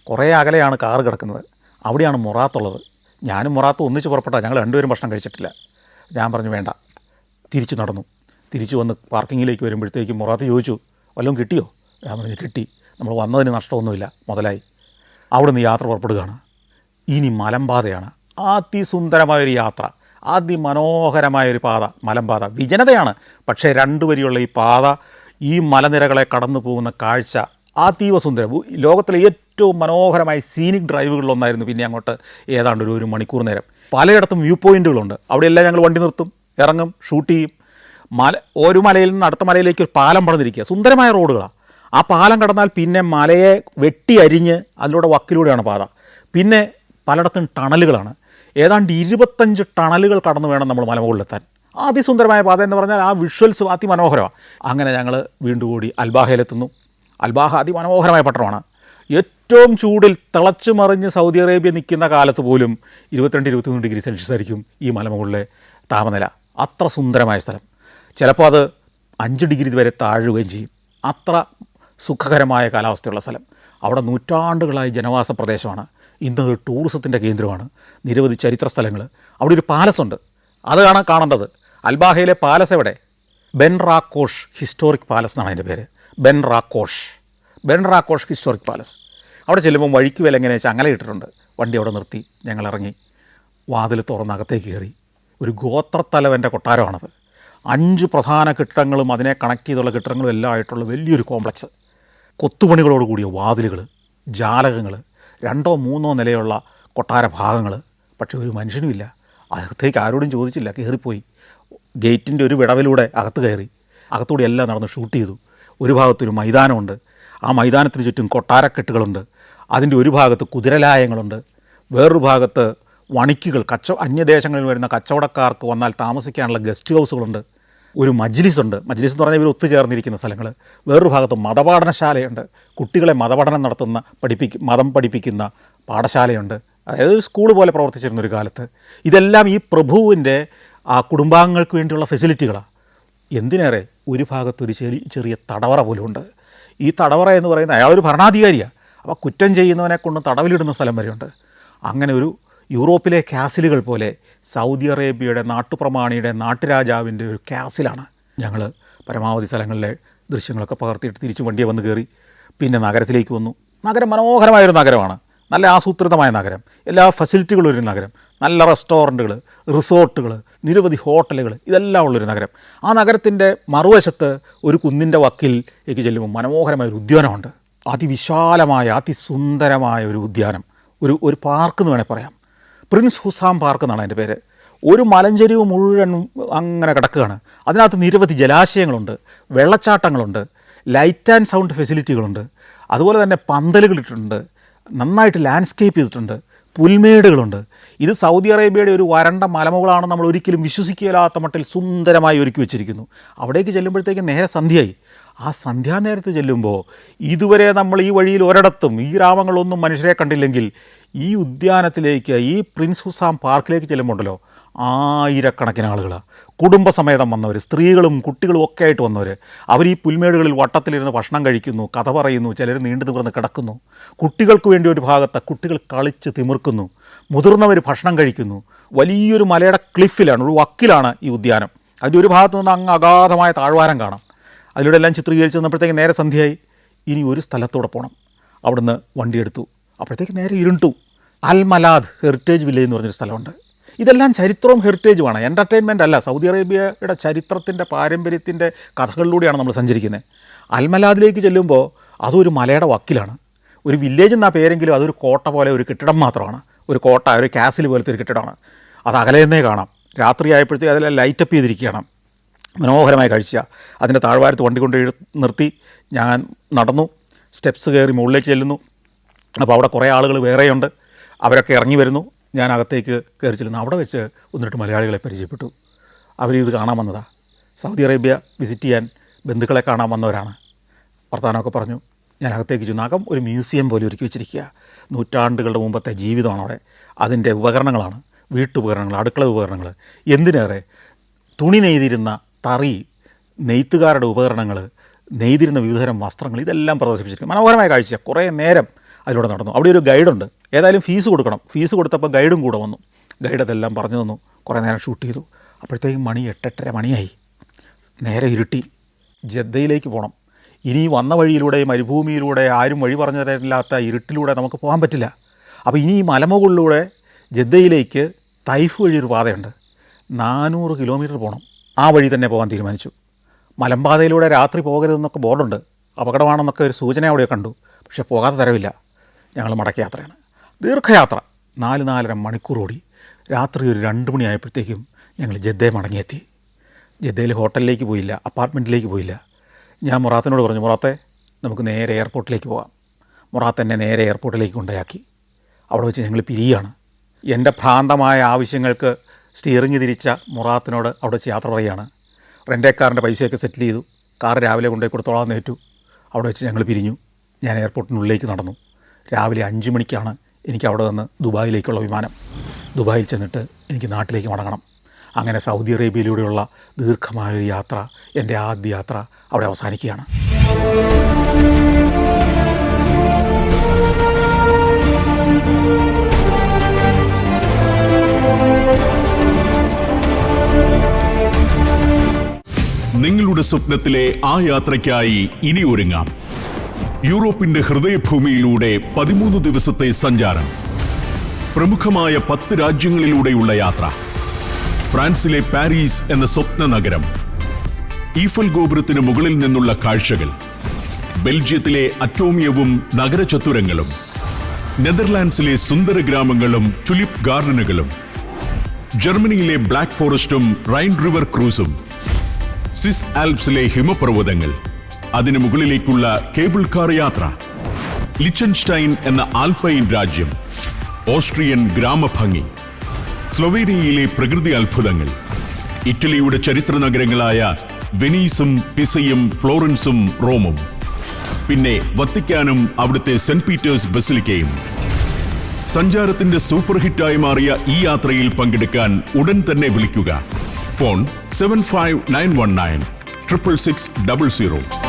കുറേ അകലെയാണ് കാറ് കിടക്കുന്നത്. അവിടെയാണ് മൊറാത്തുള്ളത്. ഞാനും മൊറാത്ത് ഒന്നിച്ച് പുറപ്പെട്ടാൽ ഞങ്ങൾ 2 പേരും ഭക്ഷണം കഴിച്ചിട്ടില്ല. ഞാൻ പറഞ്ഞു വേണ്ട. തിരിച്ചു നടന്നു. തിരിച്ചു വന്ന് പാർക്കിങ്ങിലേക്ക് വരുമ്പോഴത്തേക്കും മൊറാത്ത് ചോദിച്ചു, വല്ലതും കിട്ടിയോ? ഞാൻ പറഞ്ഞു കിട്ടി, നമ്മൾ വന്നതിന് നഷ്ടമൊന്നുമില്ല, മുതലായി. അവിടുന്ന് യാത്ര പുറപ്പെടുകയാണ്. ഇനി മലമ്പാതയാണ്. അതിസുന്ദരമായൊരു യാത്ര, അതിമനോഹരമായൊരു പാത, മലമ്പാത. വിജനതയാണ്, പക്ഷേ 2 വരിയുള്ള ഈ പാത, ഈ മലനിരകളെ കടന്നു പോകുന്ന കാഴ്ച അതീവ സുന്ദരം. ലോകത്തിലെ ഏറ്റവും മനോഹരമായ സീനിക് ഡ്രൈവുകളിലൊന്നായിരുന്നു. പിന്നെ അങ്ങോട്ട് ഏതാണ്ട് ഒരു മണിക്കൂർ നേരം പലയിടത്തും വ്യൂ പോയിൻറ്റുകളുണ്ട്. അവിടെയെല്ലാം ഞങ്ങൾ വണ്ടി നിർത്തും, ഇറങ്ങും, ഷൂട്ട് ചെയ്യും. ഒരു മലയിൽ നിന്ന് അടുത്ത മലയിലേക്ക് ഒരു പാലം പണിതിരിക്കുക. സുന്ദരമായ റോഡുകളാണ്. ആ പാലം കടന്നാൽ പിന്നെ മലയെ വെട്ടി അരിഞ്ഞ് അതിലൂടെ വക്കിലൂടെയാണ് പാത. പിന്നെ പലയിടത്തും ടണലുകളാണ്. ഏതാണ്ട് 25 ടണലുകൾ കടന്നു വേണം നമ്മൾ മലമുകളിലെത്താൻ. അതിസുന്ദരമായ പാത എന്ന് പറഞ്ഞാൽ ആ വിഷ്വൽസ് അതിമനോഹരമാണ്. അങ്ങനെ ഞങ്ങൾ വീണ്ടും കൂടി അൽബാഹയിലെത്തുന്നു. അൽബാഹ അതിമനോഹരമായ പട്ടണമാണ്. ഏറ്റവും ചൂടിൽ തിളച്ചു മറിഞ്ഞ് സൗദി അറേബ്യ നിൽക്കുന്ന കാലത്ത് പോലും 22-23 ഡിഗ്രി സെൽഷ്യസ് ആയിരിക്കും ഈ മലമുകളിലെ താപനില. അത്ര സുന്ദരമായ സ്ഥലം. ചിലപ്പോൾ അത് 5 ഡിഗ്രി വരെ താഴുകയും ചെയ്യും. അത്ര സുഖകരമായ കാലാവസ്ഥയുള്ള സ്ഥലം. അവിടെ നൂറ്റാണ്ടുകളായി ജനവാസ പ്രദേശമാണ്. ഇന്നത് ടൂറിസത്തിൻ്റെ കേന്ദ്രമാണ്. നിരവധി ചരിത്ര സ്ഥലങ്ങൾ. അവിടെ ഒരു പാലസുണ്ട്, അതാണ് കാണേണ്ടത്. അൽബാഹയിലെ പാലസ് എവിടെ? ബെൻ റാക്കോഷ് ഹിസ്റ്റോറിക് പാലസ് എന്നാണ് അതിൻ്റെ പേര്. Bin Rakoosh historic palace. അവിടെ ചെല്ലുമ്പോൾ വഴിക്ക് വില എങ്ങനെയാ വെച്ചാൽ അങ്ങനെ ഇട്ടിട്ടുണ്ട്. വണ്ടി അവിടെ നിർത്തി ഞങ്ങൾ ഇറങ്ങി. വാതിൽ തുറന്ന് അകത്തേക്ക് കയറി. ഒരു ഗോത്രത്തലവൻ്റെ കൊട്ടാരമാണത്. 5 പ്രധാന കെട്ടിടങ്ങളും അതിനെ കണക്ട് ചെയ്തുള്ള കെട്ടിടങ്ങളും എല്ലാം ആയിട്ടുള്ള വലിയൊരു കോംപ്ലക്സ്. കൊത്തുപണികളോട് കൂടിയ വാതിലുകൾ, ജാലകങ്ങൾ, 2-3 നിലയുള്ള കൊട്ടാര ഭാഗങ്ങൾ. പക്ഷേ ഒരു മനുഷ്യനുമില്ല. അകത്തേക്ക് ആരോടും ചോദിച്ചില്ല, കയറിപ്പോയി. ഗേറ്റിൻ്റെ ഒരു വിടവിലൂടെ അകത്ത് കയറി. അകത്തൂടെ എല്ലാം നടന്ന് ഷൂട്ട് ചെയ്തു. ഒരു ഭാഗത്തൊരു മൈതാനമുണ്ട്. ആ മൈതാനത്തിന് ചുറ്റും കൊട്ടാരക്കെട്ടുകളുണ്ട്. അതിൻ്റെ ഒരു ഭാഗത്ത് കുതിരലായങ്ങളുണ്ട്. വേറൊരു ഭാഗത്ത് വണിക്കുകൾ, അന്യദേശങ്ങളിൽ വരുന്ന കച്ചവടക്കാർക്ക് വന്നാൽ താമസിക്കാനുള്ള ഗസ്റ്റ് ഹൗസുകളുണ്ട്. ഒരു മജ്ലിസുണ്ട്. മജ്ലിസ് എന്ന് പറഞ്ഞാൽ ഇവർ ഒത്തുചേർന്നിരിക്കുന്ന സ്ഥലങ്ങൾ. വേറൊരു ഭാഗത്ത് മതപാഠനശാലയുണ്ട്. കുട്ടികളെ മതപഠനം നടത്തുന്ന മതം പഠിപ്പിക്കുന്ന പാഠശാലയുണ്ട്. അതായത് സ്കൂൾ പോലെ പ്രവർത്തിച്ചിരുന്നൊരു കാലത്ത്. ഇതെല്ലാം ഈ പ്രഭുവിൻ്റെ ആ കുടുംബാംഗങ്ങൾക്ക് വേണ്ടിയുള്ള ഫെസിലിറ്റികളാണ്. എന്തിനേറെ ഒരു ഭാഗത്തൊരു ചെറിയ തടവറ പോലുമുണ്ട്. ഈ തടവറ എന്ന് പറയുന്നത് അയാളൊരു ഭരണാധികാരിയാണ്. അപ്പോൾ കുറ്റം ചെയ്യുന്നവനെ കൊണ്ട് തടവിലിടുന്ന സ്ഥലം വരെയുണ്ട്. അങ്ങനെ ഒരു യൂറോപ്പിലെ കാസിലുകൾ പോലെ സൗദി അറേബ്യയുടെ നാട്ടുപ്രമാണിയുടെ നാട്ടുരാജാവിൻ്റെ ഒരു കാസിലാണ്. ഞങ്ങൾ പരമാവധി സ്ഥലങ്ങളിലെ ദൃശ്യങ്ങളൊക്കെ പകർത്തിയിട്ട് തിരിച്ച് വണ്ടിയെ വന്ന് കയറി. പിന്നെ നഗരത്തിലേക്ക് വന്നു. നഗരം മനോഹരമായൊരു നഗരമാണ്, നല്ല ആസൂത്രിതമായ നഗരം, എല്ലാ ഫെസിലിറ്റികളും ഒരു നഗരം, നല്ല റെസ്റ്റോറൻറ്റുകൾ, റിസോർട്ടുകൾ, നിരവധി ഹോട്ടലുകൾ, ഇതെല്ലാം ഉള്ളൊരു നഗരം. ആ നഗരത്തിൻ്റെ മറുവശത്ത് ഒരു കുന്നിൻ്റെ വക്കിലേക്ക് ചെല്ലുമ്പോൾ മനോഹരമായ ഒരു ഉദ്യാനമുണ്ട്. അതിവിശാലമായ അതിസുന്ദരമായ ഒരു ഉദ്യാനം, ഒരു പാർക്ക് എന്ന് വേണേൽ പറയാം. പ്രിൻസ് ഹുസാം പാർക്ക് എന്നാണ് അതിൻ്റെ പേര്. ഒരു മലഞ്ചെരിവ് മുഴുവൻ അങ്ങനെ കിടക്കുകയാണ്. അതിനകത്ത് നിരവധി ജലാശയങ്ങളുണ്ട്, വെള്ളച്ചാട്ടങ്ങളുണ്ട്, ലൈറ്റ് ആൻഡ് സൗണ്ട് ഫെസിലിറ്റികളുണ്ട്, അതുപോലെ തന്നെ പന്തലുകളിട്ടിട്ടുണ്ട്, നന്നായിട്ട് ലാൻഡ്സ്കേപ്പ് ചെയ്തിട്ടുണ്ട്, പുൽമേടുകളുണ്ട്. ഇത് സൗദി അറേബ്യയുടെ ഒരു വരണ്ട മലമുകളാണെന്ന് നമ്മൾ ഒരിക്കലും വിശ്വസിക്കില്ലാത്ത മട്ടിൽ സുന്ദരമായി ഒരുക്കി വെച്ചിരിക്കുന്നു. അവിടേക്ക് ചെല്ലുമ്പോഴത്തേക്ക് നേരെ സന്ധ്യയായി. ആ സന്ധ്യാനേരത്ത് ചെല്ലുമ്പോൾ ഇതുവരെ നമ്മൾ ഈ വഴിയിൽ ഒരിടത്തും ഈ ഗ്രാമങ്ങളൊന്നും മനുഷ്യരെ കണ്ടില്ലെങ്കിൽ ഈ ഉദ്യാനത്തിലേക്ക്, ഈ പ്രിൻസ് ഹുസാം പാർക്കിലേക്ക് ചെല്ലുമ്പോൾ ഉണ്ടല്ലോ, ആയിരക്കണക്കിന് ആളുകളാണ് കുടുംബസമേതം വന്നവർ, സ്ത്രീകളും കുട്ടികളും ഒക്കെ ആയിട്ട് വന്നവർ. അവർ ഈ പുൽമേടുകളിൽ വട്ടത്തിലിരുന്ന് ഭക്ഷണം കഴിക്കുന്നു, കഥ പറയുന്നു, ചിലർ നീണ്ടു നിവർന്ന് കിടക്കുന്നു. കുട്ടികൾക്ക് വേണ്ടി ഒരു ഭാഗത്ത് കുട്ടികൾ കളിച്ച് തിമിർക്കുന്നു, മുതിർന്നവർ ഭക്ഷണം കഴിക്കുന്നു. വലിയൊരു മലയുടെ ക്ലിഫിലാണ്, ഒരു വക്കിലാണ് ഈ ഉദ്യാനം. അതിൻ്റെ ഒരു ഭാഗത്തു നിന്ന് അങ്ങ് അഗാധമായ താഴ്വാരം കാണാം. അതിലൂടെ എല്ലാം ചിത്രീകരിച്ച് വന്നപ്പോഴത്തേക്ക് നേരെ സന്ധ്യയായി. ഇനി ഒരു സ്ഥലത്തൂടെ പോകണം. അവിടുന്ന് വണ്ടിയെടുത്തു. അപ്പോഴത്തേക്ക് നേരെ ഇരുണ്ടു. അൽ മലാദ് ഹെറിറ്റേജ് വില്ലേജ് എന്ന് പറഞ്ഞൊരു സ്ഥലമുണ്ട്. ഇതെല്ലാം ചരിത്രവും ഹെറിറ്റേജുമാണ്, എൻ്റർടൈൻമെൻ്റ് അല്ല. സൗദി അറേബ്യയുടെ ചരിത്രത്തിൻ്റെ പാരമ്പര്യത്തിൻ്റെ കഥകളിലൂടെയാണ് നമ്മൾ സഞ്ചരിക്കുന്നത്. അൽമലാദിലേക്ക് ചെല്ലുമ്പോൾ അതൊരു മലയുടെ വക്കിലാണ്. ഒരു വില്ലേജ് എന്നാ പേരെങ്കിലും അതൊരു കോട്ട പോലെ ഒരു കെട്ടിടം മാത്രമാണ്. ഒരു കോട്ട, ഒരു കാസിൽ പോലത്തെ ഒരു കെട്ടിടമാണ്. അത് അകലെന്നേ കാണാം. രാത്രി ആയപ്പോഴത്തേക്ക് അതെല്ലാം ലൈറ്റപ്പ് ചെയ്തിരിക്കുകയാണ്. മനോഹരമായ കാഴ്ച. അതിൻ്റെ താഴ്വാരത്ത് വണ്ടി കൊണ്ട് നിർത്തി ഞാൻ നടന്നു. സ്റ്റെപ്സ് കയറി മുകളിലേക്ക് ചെല്ലുന്നു. അപ്പോൾ അവിടെ കുറേ ആളുകൾ വേറെയുണ്ട്. അവരൊക്കെ ഇറങ്ങി വരുന്നു. ഞാൻ അകത്തേക്ക് കയറി ചെല്ലുന്നു. അവിടെ വെച്ച് 1-2 മലയാളികളെ പരിചയപ്പെട്ടു. അവരിത് കാണാൻ വന്നതാണ്. സൗദി അറേബ്യ വിസിറ്റ് ചെയ്യാൻ ബന്ധുക്കളെ കാണാൻ വന്നവരാണ്. വർത്തമാനമൊക്കെ പറഞ്ഞു. ഞാൻ അകത്തേക്ക് ചെന്നു. അകം ഒരു മ്യൂസിയം പോലെ ഒരുക്കി വെച്ചിരിക്കുക. നൂറ്റാണ്ടുകളുടെ മുമ്പത്തെ ജീവിതമാണ് അവിടെ. അതിൻ്റെ ഉപകരണങ്ങളാണ്, വീട്ടുപകരണങ്ങൾ, അടുക്കള ഉപകരണങ്ങൾ, എന്തിനേറെ തുണി നെയ്തിരുന്ന തറി, നെയ്ത്തുകാരുടെ ഉപകരണങ്ങൾ, നെയ്തിരുന്ന വിവിധതരം വസ്ത്രങ്ങൾ, ഇതെല്ലാം പ്രദർശിപ്പിച്ചിരിക്കും. മനോഹരമായ കാഴ്ച. കുറേ നേരം അതിലൂടെ നടന്നു. അവിടെ ഒരു ഗൈഡുണ്ട്. ഏതായാലും ഫീസ് കൊടുക്കണം. ഫീസ് കൊടുത്തപ്പോൾ ഗൈഡും കൂടെ വന്നു. ഗൈഡ് അതെല്ലാം പറഞ്ഞു തന്നു. കുറേ നേരം ഷൂട്ട് ചെയ്തു. അപ്പോഴത്തേക്കും മണി 8-8:30 മണിയായി. നേരെ ഇരുട്ടി. ജദ്ദയിലേക്ക് പോകണം. ഇനി വന്ന വഴിയിലൂടെ, മരുഭൂമിയിലൂടെ, ആരും വഴി പറഞ്ഞു തരാനില്ലാത്ത ഇരുട്ടിലൂടെ നമുക്ക് പോകാൻ പറ്റില്ല. അപ്പോൾ ഇനി ഈ മലമുകളിലൂടെ ജദ്ദയിലേക്ക് തൈഫ് വഴിയൊരു പാതയുണ്ട്. 400 കിലോമീറ്റർ പോകണം. ആ വഴി തന്നെ പോകാൻ തീരുമാനിച്ചു. മലമ്പാതയിലൂടെ രാത്രി പോകരുതെന്നൊക്കെ ബോർഡുണ്ട്. അപകടമാണെന്നൊക്കെ ഒരു സൂചന അവിടെ കണ്ടു. പക്ഷേ പോകാതെ തരവില്ല. ഞങ്ങൾ മടക്കയാത്രയാണ്. ദീർഘയാത്ര. 4-4.5 മണിക്കൂർ ഓടി. രാത്രി ഒരു 2 മണിയായപ്പോഴത്തേക്കും ഞങ്ങൾ ജദ്ദയെ മടങ്ങിയെത്തി. ജദ്ദയിൽ ഹോട്ടലിലേക്ക് പോയില്ല, അപ്പാർട്ട്മെൻറ്റിലേക്ക് പോയില്ല. ഞാൻ മുറാത്തിനോട് പറഞ്ഞു, മുറാത്തെ നമുക്ക് നേരെ എയർപോർട്ടിലേക്ക് പോകാം. മുറാത്ത് എന്നെ നേരെ എയർപോർട്ടിലേക്ക് കൊണ്ടുപോയാക്കി. അവിടെ വെച്ച് ഞങ്ങൾ പിരിയാണ്. എൻ്റെ ഭ്രാന്തമായ ആവശ്യങ്ങൾക്ക് സ്റ്റിയറിംഗ് തിരിച്ച മുറാത്തിനോട് അവിടെ വെച്ച് യാത്ര പറയുകയാണ്. റെൻ്റേ കാറിൻ്റെ പൈസയൊക്കെ സെറ്റിൽ ചെയ്തു. കാർ രാവിലെ കൊണ്ടുപോയി കൊടുത്തോളാം നേറ്റു. അവിടെ വെച്ച് ഞങ്ങൾ പിരിഞ്ഞു. ഞാൻ എയർപോർട്ടിനുള്ളിലേക്ക് നടന്നു. രാവിലെ 5 മണിക്കാണ് എനിക്ക് അവിടെ നിന്ന് ദുബായിലേക്കുള്ള വിമാനം. ദുബായിൽ ചെന്നിട്ട് എനിക്ക് നാട്ടിലേക്ക് മടങ്ങണം. അങ്ങനെ സൗദി അറേബ്യയിലൂടെയുള്ള ദീർഘമായൊരു യാത്ര, എൻ്റെ ആദ്യ യാത്ര അവിടെ അവസാനിക്കുകയാണ്.
നിങ്ങളുടെ സ്വപ്നത്തിലെ ആ യാത്രയ്ക്കായി ഇനി ഒരുങ്ങാം. യൂറോപ്പിന്റെ ഹൃദയഭൂമിയിലൂടെ 13 ദിവസത്തെ സഞ്ചാരം. പ്രമുഖമായ 10 രാജ്യങ്ങളിലൂടെയുള്ള യാത്ര. ഫ്രാൻസിലെ പാരീസ് എന്ന സ്വപ്ന നഗരം. ഈഫൽ ഗോപുരത്തിന് മുകളിൽ നിന്നുള്ള കാഴ്ചകൾ. ബെൽജിയത്തിലെ അറ്റോമിയവും നഗരചത്തുരങ്ങളും. നെതർലാൻഡ്സിലെ സുന്ദര ഗ്രാമങ്ങളും ടുലിപ്പ് ഗാർഡനുകളും. ജർമ്മനിയിലെ ബ്ലാക്ക് ഫോറസ്റ്റും റൈൻ റിവർ ക്രൂസും. സ്വിസ് ആൽപ്സിലെ ഹിമപർവ്വതങ്ങൾ. അതിനു മുകളിലേക്കുള്ള കേബിൾ കാർ യാത്ര. ലിച്ചൻസ്റ്റൈൻ എന്ന ആൽപൈൻ രാജ്യം. ഓസ്ട്രിയൻ ഗ്രാമഭംഗി. സ്ലൊവേനിയയിലെ പ്രകൃതി അത്ഭുതങ്ങൾ. ഇറ്റലിയുടെ ചരിത്ര നഗരങ്ങളായ വെനീസും പിസയും ഫ്ലോറൻസും റോമും. പിന്നെ വത്തിക്കാനും അവിടുത്തെ സെന്റ് പീറ്റേഴ്സ് ബസിലിക്കയും. സഞ്ചാരത്തിന്റെ സൂപ്പർ ഹിറ്റായി മാറിയ ഈ യാത്രയിൽ പങ്കെടുക്കാൻ ഉടൻ തന്നെ വിളിക്കുക. ഫോൺ 75919 66600.